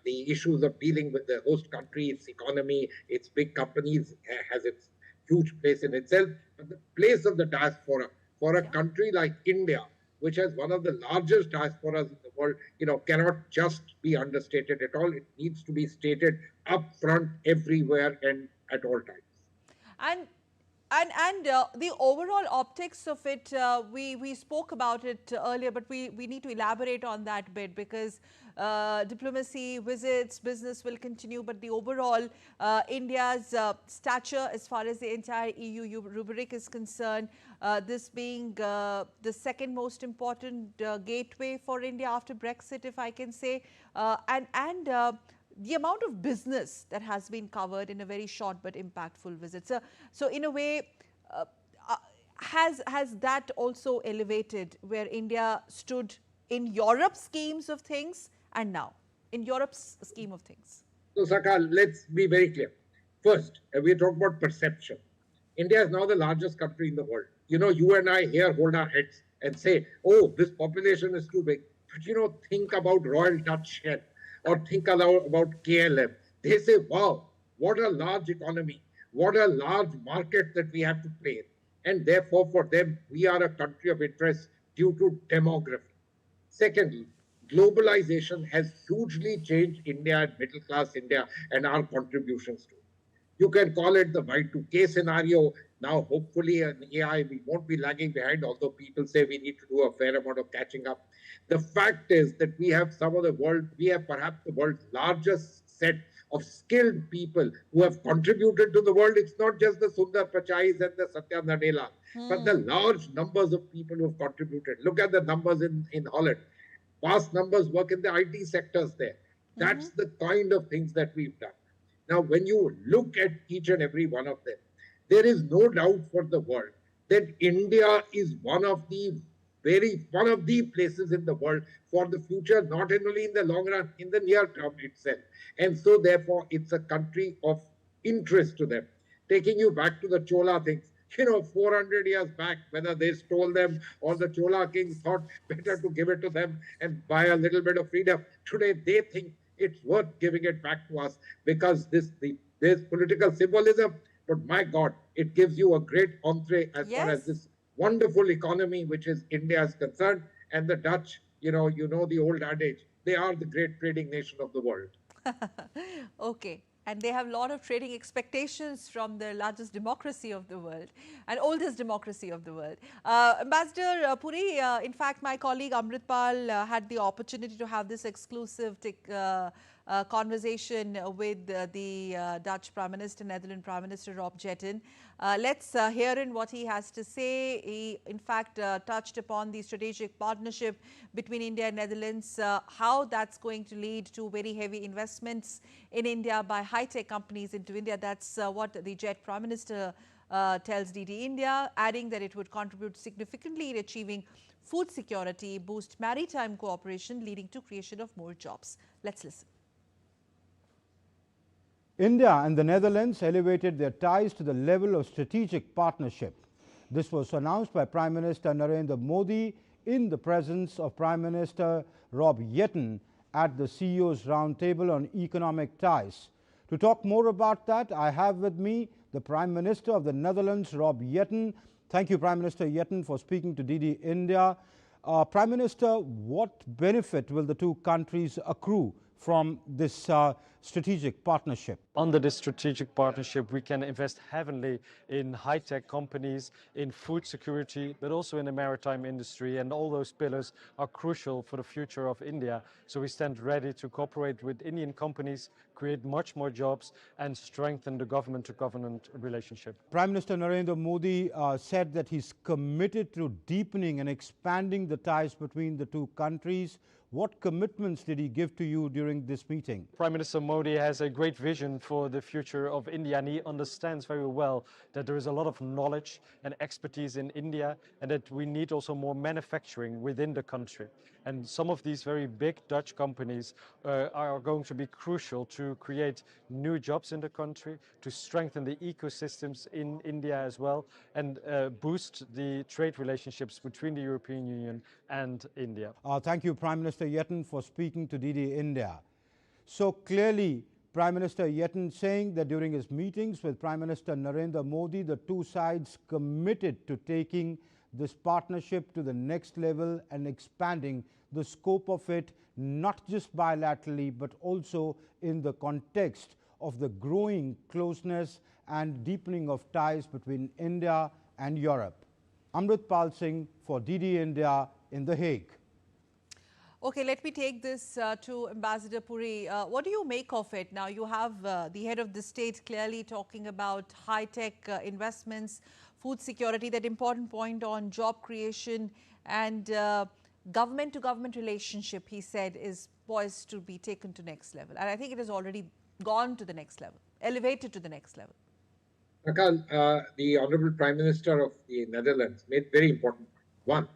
the issues of dealing with the host country, its economy, its big companies has its huge place in itself. But the place of the diaspora for a country like India, which has one of the largest diasporas in the world, you know, cannot just be understated at all. It needs to be stated up front everywhere and at all times. And the overall optics of it, we spoke about it earlier, but we need to elaborate on that bit, because diplomacy, visits, business will continue, but the overall India's stature as far as the entire EU rubric is concerned, this being the second most important gateway for India after Brexit, if I can say, and the amount of business that has been covered in a very short but impactful visit. So in a way, has that also elevated where India stood in Europe's schemes of things and now in Europe's scheme of things? So, Sakal, let's be very clear. First, we talk about perception. India is now the largest country in the world. You know, you and I here hold our heads and say, oh, this population is too big. But, you know, think about Royal Dutch Shell or think about KLM. They say, wow, what a large economy, what a large market that we have to play in. And therefore, for them, we are a country of interest due to demography. Secondly, globalization has hugely changed India and middle class India and our contributions to it. You can call it the Y2K scenario. Now, hopefully, in AI, we won't be lagging behind, although people say we need to do a fair amount of catching up. The fact is that we have we have perhaps the world's largest set of skilled people who have contributed to the world. It's not just the Sundar Pichais and the Satya Nadella, but the large numbers of people who have contributed. Look at the numbers in Holland. Vast numbers work in the IT sectors there. That's the kind of things that we've done. Now, when you look at each and every one of them, there is no doubt for the world that India is one of the places in the world for the future, not only in the long run, in the near term itself. And so, therefore, it's a country of interest to them. Taking you back to the Chola things, you know, 400 years back, whether they stole them or the Chola kings thought better to give it to them and buy a little bit of freedom. Today, they think it's worth giving it back to us because there's political symbolism. But my God, it gives you a great entree as far as this wonderful economy, which is India, is concerned. And the Dutch, you know the old adage, they are the great trading nation of the world. Okay. And they have a lot of trading expectations from the largest democracy of the world and oldest democracy of the world. Ambassador Puri, in fact, my colleague Amritpal had the opportunity to have this exclusive conversation with the Dutch Prime Minister, Netherlands Prime Minister Rob Jetten. Let's hear in what he has to say. He, in fact, touched upon the strategic partnership between India and Netherlands, how that's going to lead to very heavy investments in India by high-tech companies into India. That's what the Jet Prime Minister tells DD India, adding that it would contribute significantly in achieving food security, boost maritime cooperation, leading to creation of more jobs. Let's listen. India and the Netherlands elevated their ties to the level of strategic partnership. This was announced by Prime Minister Narendra Modi in the presence of Prime Minister Rob Jetten at the CEO's Roundtable on Economic Ties. To talk more about that, I have with me the Prime Minister of the Netherlands, Rob Jetten. Thank you, Prime Minister Jetten, for speaking to DD India. Prime Minister, what benefit will the two countries accrue from this strategic partnership? Under this strategic partnership, we can invest heavily in high-tech companies, in food security, but also in the maritime industry, and all those pillars are crucial for the future of India. So we stand ready to cooperate with Indian companies, create much more jobs, and strengthen the government-to-government relationship. Prime Minister Narendra Modi said that he's committed to deepening and expanding the ties between the two countries. What commitments did he give to you during this meeting? Prime Minister Modi has a great vision for the future of India, and he understands very well that there is a lot of knowledge and expertise in India and that we need also more manufacturing within the country. And some of these very big Dutch companies are going to be crucial to create new jobs in the country, to strengthen the ecosystems in India as well, and boost the trade relationships between the European Union and India. Thank you, Prime Minister Jetten, for speaking to DD India. So clearly, Prime Minister Jetten saying that during his meetings with Prime Minister Narendra Modi, the two sides committed to taking this partnership to the next level and expanding the scope of it, not just bilaterally, but also in the context of the growing closeness and deepening of ties between India and Europe. Amritpal Singh for DD India in The Hague. Okay, let me take this to Ambassador Puri. What do you make of it? Now, you have the head of the state clearly talking about high-tech investments, food security, that important point on job creation, and government-to-government relationship, he said, is poised to be taken to next level? And I think it has already gone to the next level, elevated to the next level. Akal, the Honorable Prime Minister of the Netherlands made very important point. One,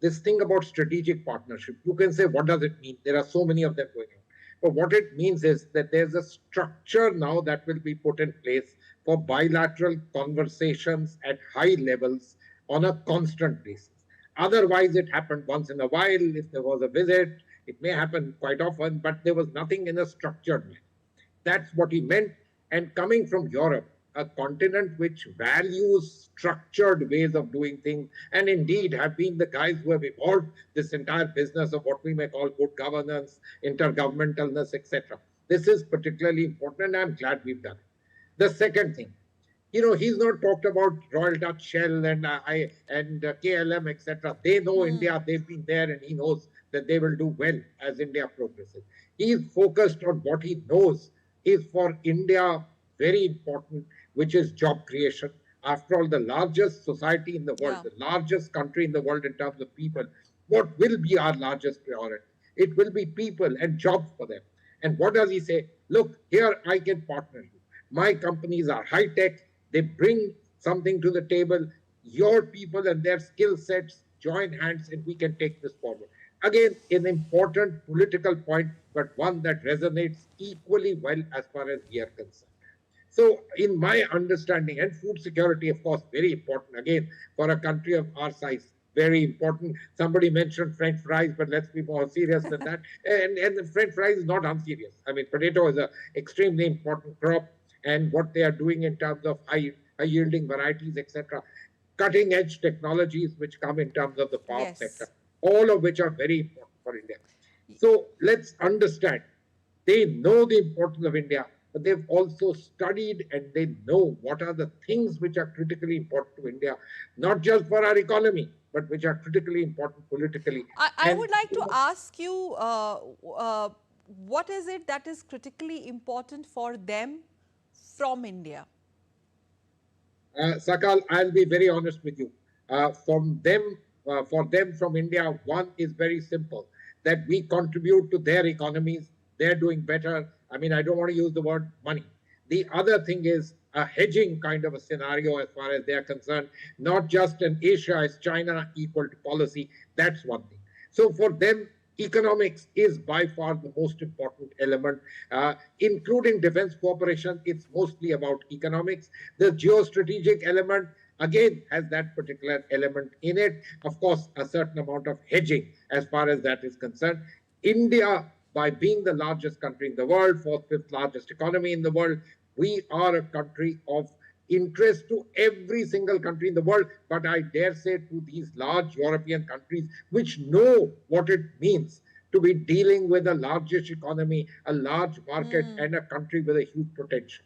this thing about strategic partnership, you can say, what does it mean? There are so many of them going on. But what it means is that there's a structure now that will be put in place for bilateral conversations at high levels on a constant basis. Otherwise, it happened once in a while. If there was a visit, it may happen quite often, but there was nothing in a structured manner. That's what he meant. And coming from Europe, a continent which values structured ways of doing things, and indeed have been the guys who have evolved this entire business of what we may call good governance, intergovernmentalness, etc. This is particularly important, and I'm glad we've done it. The second thing, he's not talked about Royal Dutch Shell and KLM, etc. They know India, they've been there, and he knows that they will do well as India progresses. He's focused on what he knows is for India very important, which is job creation. After all, the largest society in the world, the largest country in the world in terms of people, what will be our largest priority? It will be people and jobs for them. And what does he say? Look, here I can partner you. My companies are high tech. They bring something to the table. Your people and their skill sets join hands and we can take this forward. Again, an important political point, but one that resonates equally well as far as we are concerned. So in my understanding, and food security, of course, very important, again, for a country of our size, very important. Somebody mentioned French fries, but let's be more serious than that. And the French fries is not unserious. I mean, potato is an extremely important crop, and what they are doing in terms of high yielding varieties, etc. Cutting edge technologies which come in terms of the power sector, all of which are very important for India. So let's understand, they know the importance of India, but they've also studied and they know what are the things which are critically important to India, not just for our economy, but which are critically important politically. I would like to ask you, what is it that is critically important for them from India? Sakal, I'll be very honest with you. For them from India, one is very simple, that we contribute to their economies. They're doing better. I mean, I don't want to use the word money. The other thing is a hedging kind of a scenario as far as they're concerned, not just an Asia as China equal to policy. That's one thing. So for them, economics is by far the most important element, including defense cooperation. It's mostly about economics. The geostrategic element, again, has that particular element in it. Of course, a certain amount of hedging as far as that is concerned. India, by being the largest country in the world, fourth, fifth largest economy in the world, we are a country of interest to every single country in the world, but I dare say to these large European countries which know what it means to be dealing with a largest economy, a large market, and a country with a huge potential.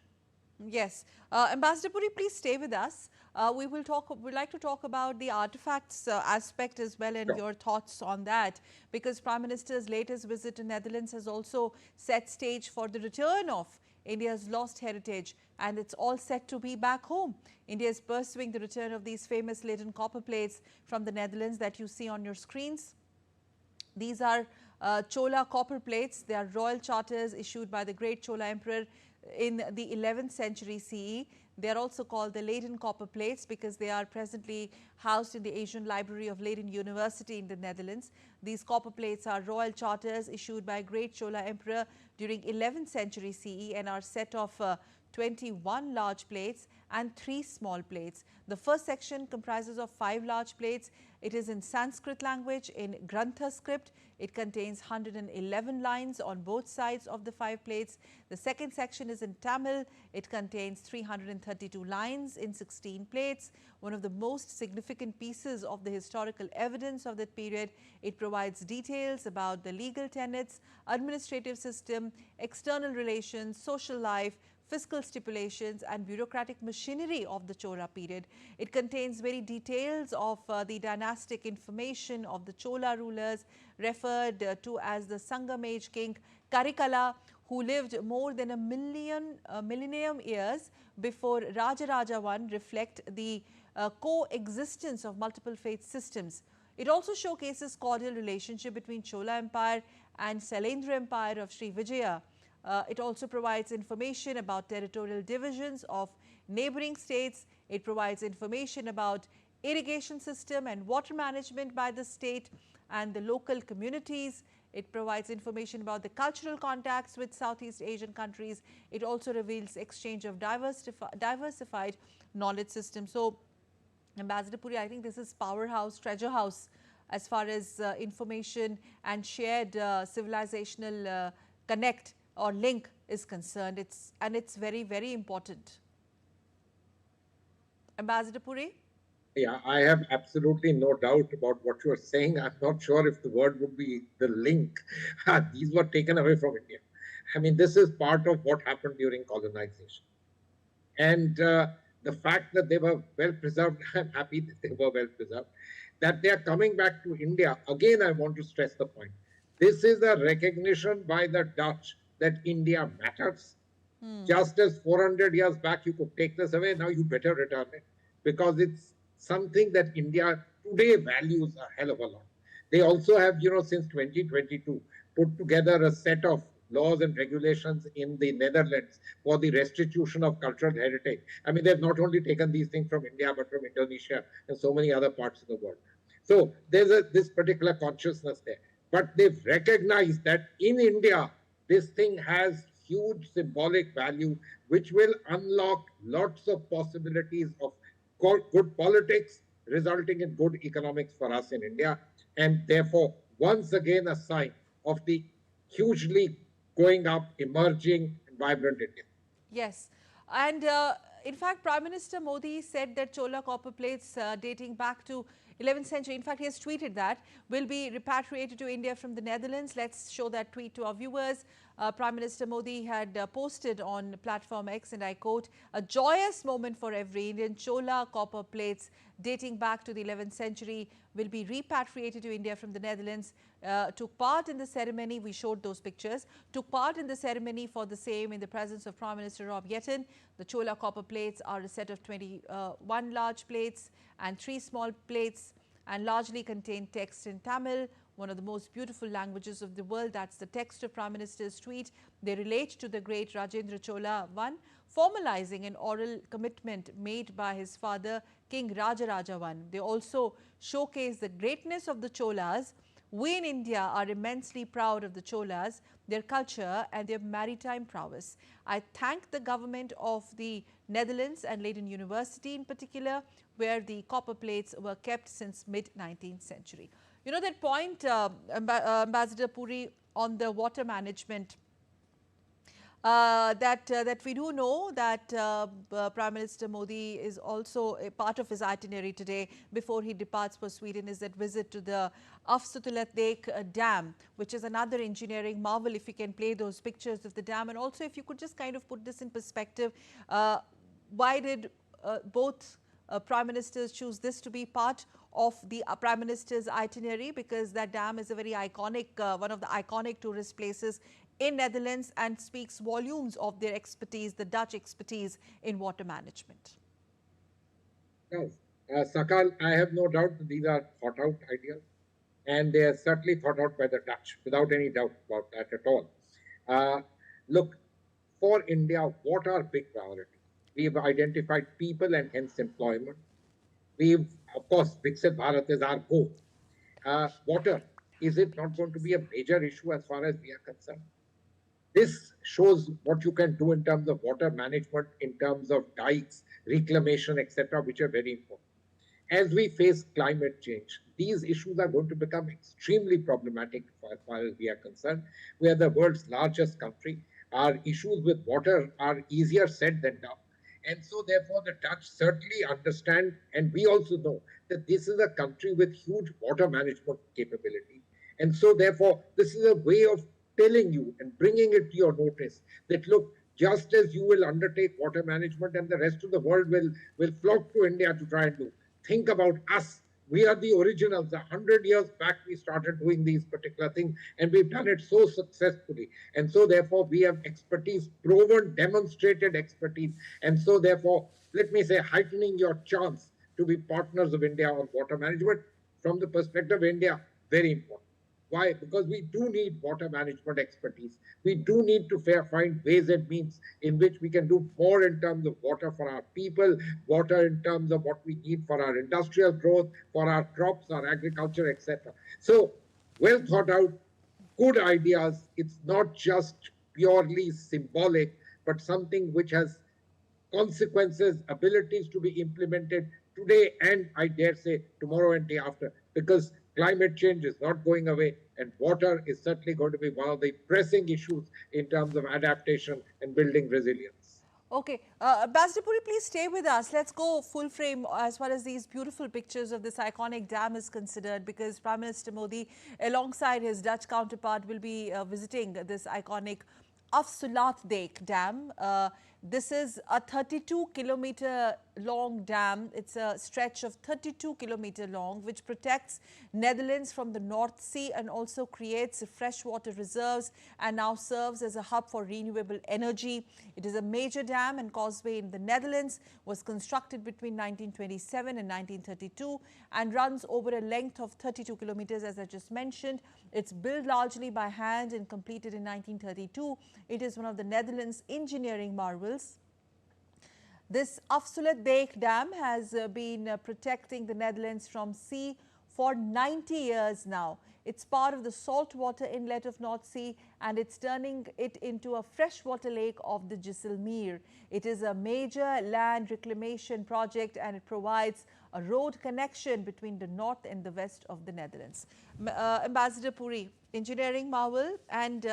Yes. Ambassador Puri, please stay with us. We'd like to talk about the artifacts aspect as well and your thoughts on that, because Prime Minister's latest visit to Netherlands has also set stage for the return of India's lost heritage, and it's all set to be back home. India is pursuing the return of these famous laden copper plates from the Netherlands that you see on your screens. These are Chola copper plates. They are royal charters issued by the great Chola Emperor in the 11th century CE. They are also called the Leiden copper plates because they are presently housed in the Asian Library of Leiden University in the Netherlands. These copper plates are royal charters issued by great Chola Emperor during 11th century CE and are set of 21 large plates and 3 small plates. The first section comprises of 5 large plates. It is in Sanskrit language, in Grantha script. It contains 111 lines on both sides of the 5 plates. The second section is in Tamil. It contains 332 lines in 16 plates. One of the most significant pieces of the historical evidence of that period. It provides details about the legal tenets, administrative system, external relations, social life, fiscal stipulations and bureaucratic machinery of the Chola period. It contains very details of the dynastic information of the Chola rulers referred to as the Sangam age king Karikala, who lived more than a millennium years before Rajaraja I, reflect the coexistence of multiple faith systems. It also showcases cordial relationship between Chola Empire and Sailendra Empire of Sri Vijaya. It also provides information about territorial divisions of neighboring states. It provides information about irrigation system and water management by the state and the local communities. It provides information about the cultural contacts with Southeast Asian countries. It also reveals exchange of diversified knowledge systems. So, Ambassador Puri, I think this is powerhouse, treasure house as far as information and shared civilizational connect or link is concerned. It's very, very important. Ambassador Puri? Yeah, I have absolutely no doubt about what you are saying. I'm not sure if the word would be the link. These were taken away from India. I mean, this is part of what happened during colonization. And the fact that they were well preserved, I'm happy that they were well preserved. That they are coming back to India, again, I want to stress the point. This is a recognition by the Dutch that India matters. Just as 400 years back you could take this away, now you better return it, because it's something that India today values a hell of a lot. They also have, since 2022, put together a set of laws and regulations in the Netherlands for the restitution of cultural heritage. I mean, they've not only taken these things from India, but from Indonesia and so many other parts of the world. So there's this particular consciousness there. But they've recognized that in India, this thing has huge symbolic value, which will unlock lots of possibilities of good politics, resulting in good economics for us in India. And therefore, once again, a sign of the hugely going up, emerging, and vibrant India. Yes. And in fact, Prime Minister Modi said that Chola copper plates dating back to 11th century, in fact, he has tweeted that, will be repatriated to India from the Netherlands. Let's show that tweet to our viewers. Prime Minister Modi had posted on platform X, and I quote, "A joyous moment for every Indian. Chola copper plates dating back to the 11th century will be repatriated to India from the Netherlands." Took part in the ceremony, we showed those pictures, took part in the ceremony for the same in the presence of Prime Minister Rob Yetten. The Chola copper plates are a set of 21 large plates and 3 small plates, and largely contain text in Tamil, one of the most beautiful languages of the world. That's the text of Prime Minister's tweet. They relate to the great Rajendra Chola I, formalizing an oral commitment made by his father, King Rajaraja I. They also showcase the greatness of the Cholas. We in India are immensely proud of the Cholas, their culture and their maritime prowess. I thank the government of the Netherlands and Leiden University in particular, where the copper plates were kept since mid-19th century. You know that point, Ambassador Puri, on the water management, that we do know that Prime Minister Modi is also a part of his itinerary today before he departs for Sweden is that visit to the Afsutulatek Dam, which is another engineering marvel. If you can play those pictures of the dam, and also if you could just kind of put this in perspective, why did both Prime Ministers choose this to be part of the Prime Minister's itinerary? Because that dam is a very iconic, one of the iconic tourist places in Netherlands, and speaks volumes of their expertise, the Dutch expertise in water management. Yes. Sakal, I have no doubt that these are thought out ideas, and they are certainly thought out by the Dutch, without any doubt about that at all. Look, for India, what are big priorities? We've identified people and hence employment. We've, of course, Viksit Bharat is our goal. Water, is it not going to be a major issue as far as we are concerned? This shows what you can do in terms of water management, in terms of dikes, reclamation, etc., which are very important. As we face climate change, these issues are going to become extremely problematic as far as we are concerned. We are the world's largest country. Our issues with water are easier said than done. And so, therefore, the Dutch certainly understand, and we also know that this is a country with huge water management capability. And so, therefore, this is a way of telling you and bringing it to your notice that, look, just as you will undertake water management and the rest of the world will flock to India to try and do, think about us. We are the originals. 100 years back, we started doing these particular things, and we've done it so successfully. And so, therefore, we have expertise, proven, demonstrated expertise. And so, therefore, let me say, heightening your chance to be partners of India on water management from the perspective of India, very important. Why? Because we do need water management expertise. We do need to find ways and means in which we can do more in terms of water for our people, water in terms of what we need for our industrial growth, for our crops, our agriculture, etc. So, well thought out, good ideas. It's not just purely symbolic, but something which has consequences, abilities to be implemented today and I dare say tomorrow and day after, because climate change is not going away and water is certainly going to be one of the pressing issues in terms of adaptation and building resilience. Okay, Ambassador Puri, please stay with us. Let's go full frame as far as these beautiful pictures of this iconic dam is considered, because Prime Minister Modi, alongside his Dutch counterpart, will be visiting this iconic Afsulatdijk Dam. This is a 32-kilometer long dam. It's a stretch of 32-kilometer long, which protects Netherlands from the North Sea and also creates freshwater reserves and now serves as a hub for renewable energy. It is a major dam and causeway in the Netherlands, was constructed between 1927 and 1932 and runs over a length of 32 kilometers, as I just mentioned. It's built largely by hand and completed in 1932. It is one of the Netherlands' engineering marvels. This Afsulatdijk Dam has been protecting the Netherlands from sea for 90 years now. It's part of the saltwater inlet of North Sea and it's turning it into a freshwater lake of the Jaisalmer. It is a major land reclamation project and it provides a road connection between the north and the west of the Netherlands. Ambassador Puri, engineering marvel and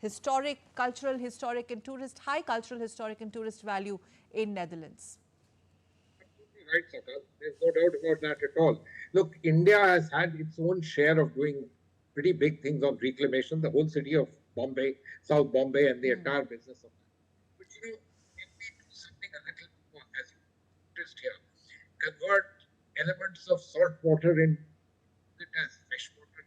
historic, cultural, historic and tourist, high cultural, historic and tourist value in Netherlands. Right, Sakal. There's no doubt about that at all. Look, India has had its own share of doing pretty big things on reclamation. The whole city of Bombay, South Bombay, and the entire business of that. But you know, if we do something a little more, as you noticed here, convert elements of salt water in it as fresh water.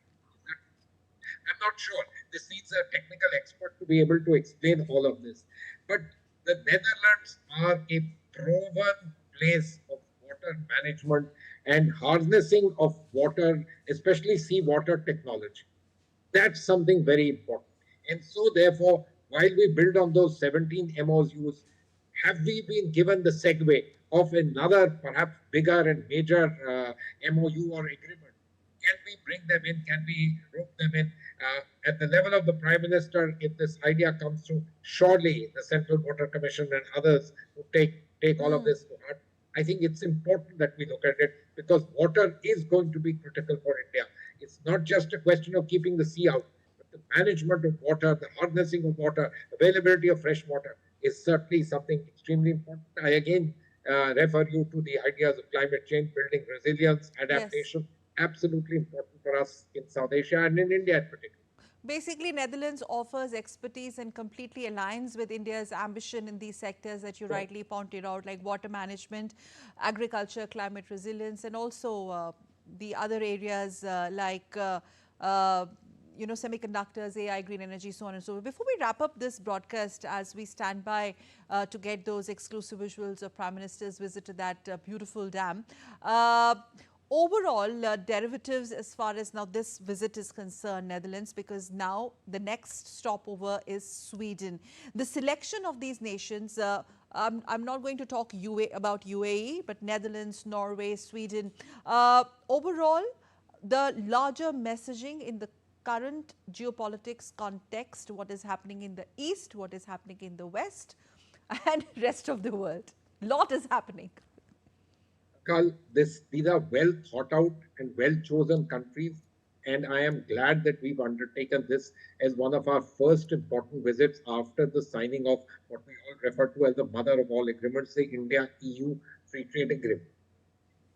I'm not sure. This needs a technical expert to be able to explain all of this. But the Netherlands are a proven place of water management and harnessing of water, especially seawater technology. That's something very important. And so, therefore, while we build on those 17 MOUs, have we been given the segue of another perhaps bigger and major MOU or agreement? Can we bring them in? Can we rope them in? At the level of the Prime Minister, if this idea comes through, surely the Central Water Commission and others who take all of this to heart. I think it's important that we look at it because water is going to be critical for India. It's not just a question of keeping the sea out, but the management of water, the harnessing of water, availability of fresh water is certainly something extremely important. I again refer you to the ideas of climate change, building resilience, adaptation. Yes. Absolutely important for us in South Asia and in India in particular. Basically, Netherlands offers expertise and completely aligns with India's ambition in these sectors that you rightly pointed out, like water management, agriculture, climate resilience, and also the other areas like semiconductors, AI, green energy, so on and so forth. Before we wrap up this broadcast, as we stand by to get those exclusive visuals of Prime Minister's visit to that beautiful dam, overall derivatives as far as now this visit is concerned, Netherlands, because now the next stopover is Sweden. The selection of these nations, I'm not going to talk about UAE, but Netherlands, Norway, Sweden. Overall, the larger messaging in the current geopolitics context, what is happening in the East, what is happening in the West, and rest of the world. Lot is happening. Carl, these are well thought out and well chosen countries, and I am glad that we've undertaken this as one of our first important visits after the signing of what we all refer to as the mother of all agreements, the India-EU Free Trade Agreement.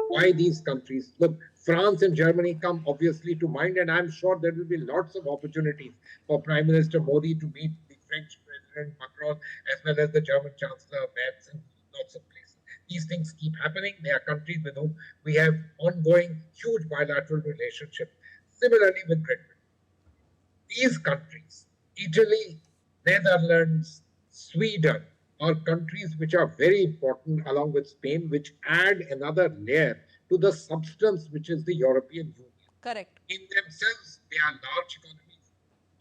Why these countries? Look, France and Germany come obviously to mind, and I'm sure there will be lots of opportunities for Prime Minister Modi to meet the French President Macron as well as the German Chancellor Merz and lots of places. These things keep happening. They are countries with whom we have ongoing huge bilateral relationships. Similarly with Great Britain. These countries, Italy, Netherlands, Sweden, are countries which are very important along with Spain, which add another layer to the substance which is the European Union. Correct. In themselves, they are large economies.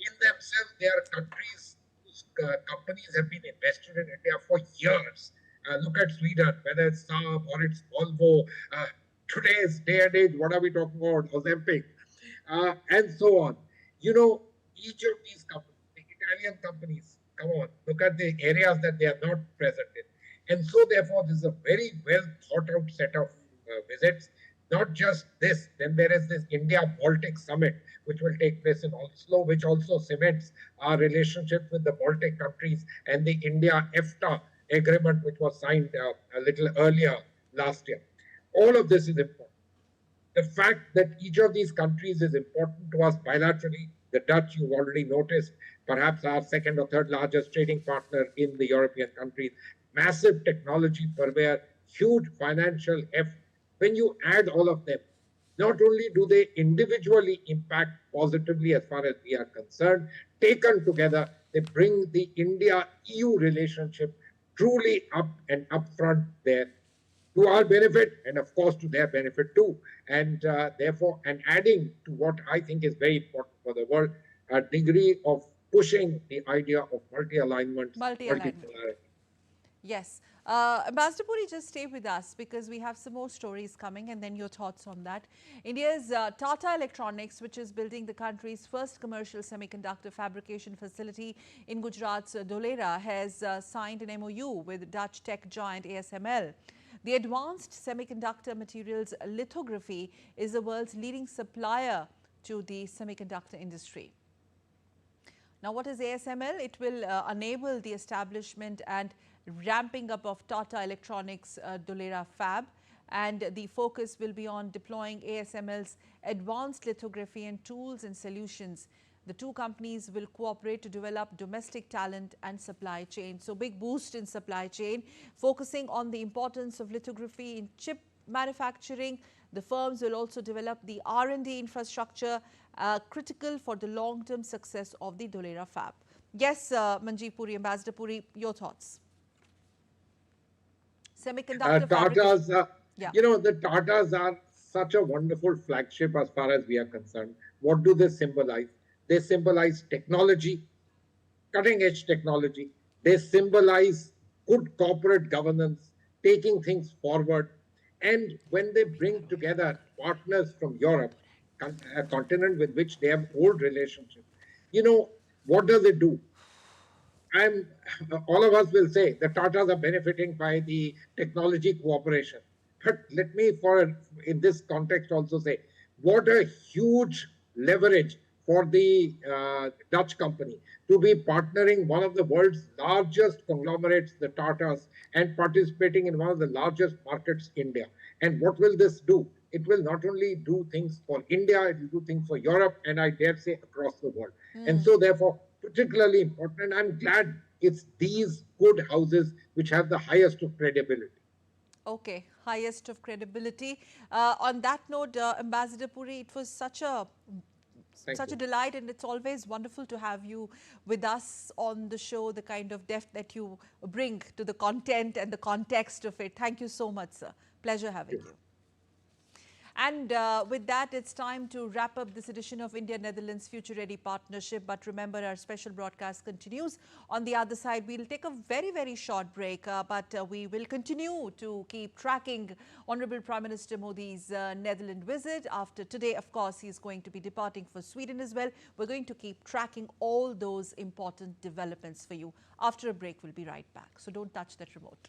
In themselves, they are countries whose companies have been invested in India for years. Look at Sweden, whether it's Saab or it's Volvo. Today's day and age, what are we talking about? Ozempic, and so on. You know, each of these companies, the Italian companies, come on, look at the areas that they are not present in. And so, therefore, this is a very well thought out set of visits. Not just this, then there is this India-Baltic summit, which will take place in Oslo, which also cements our relationship with the Baltic countries, and the India-EFTA agreement, which was signed a little earlier last year. All of this is important. The fact that each of these countries is important to us bilaterally, the Dutch, you've already noticed, perhaps our second or third largest trading partner in the European countries, massive technology purveyor, huge financial effort. When you add all of them, not only do they individually impact positively as far as we are concerned, taken together, they bring the India-EU relationship truly up and upfront there to our benefit and of course to their benefit too. And therefore, and adding to what I think is very important for the world, a degree of pushing the idea of multi-alignment, multipolarity. Yes. Ambassador Puri, just stay with us because we have some more stories coming and then your thoughts on that. India's Tata Electronics, which is building the country's first commercial semiconductor fabrication facility in Gujarat's Dholera, has signed an MOU with Dutch tech giant ASML. The advanced semiconductor materials lithography is the world's leading supplier to the semiconductor industry. Now, what is ASML? It will enable the establishment and ramping up of Tata Electronics Dholera fab, and the focus will be on deploying ASML's advanced lithography and tools and solutions. The two companies will cooperate to develop domestic talent and supply chain. So, big boost in supply chain, focusing on the importance of lithography in chip manufacturing. The firms will also develop the R&D infrastructure critical for the long-term success of the Dholera fab. Yes, Manjeev Puri, Ambassador Puri, your thoughts? Semiconductor Tatas, yeah. You know, the Tatas are such a wonderful flagship as far as we are concerned. What do they symbolize? They symbolize technology, cutting-edge technology. They symbolize good corporate governance, taking things forward. And when they bring together partners from Europe, a continent with which they have old relationships, you know, what does it do? All of us will say the Tatas are benefiting by the technology cooperation. But let me, in this context, also say what a huge leverage for the Dutch company to be partnering one of the world's largest conglomerates, the Tatas, and participating in one of the largest markets, India. And what will this do? It will not only do things for India, it will do things for Europe, and I dare say across the world. And so, therefore, particularly important, and I'm glad it's these good houses which have the highest of credibility. Okay, highest of credibility. On that note, Ambassador Puri, it was such a delight, and it's always wonderful to have you with us on the show, the kind of depth that you bring to the content and the context of it. Thank you so much, sir. Pleasure having you. And with that, it's time to wrap up this edition of India-Netherlands Future Ready Partnership. But remember, our special broadcast continues. On the other side, we'll take a very, very short break, but we will continue to keep tracking Honorable Prime Minister Modi's Netherlands visit. After today, of course, he's going to be departing for Sweden as well. We're going to keep tracking all those important developments for you. After a break, we'll be right back. So don't touch that remote.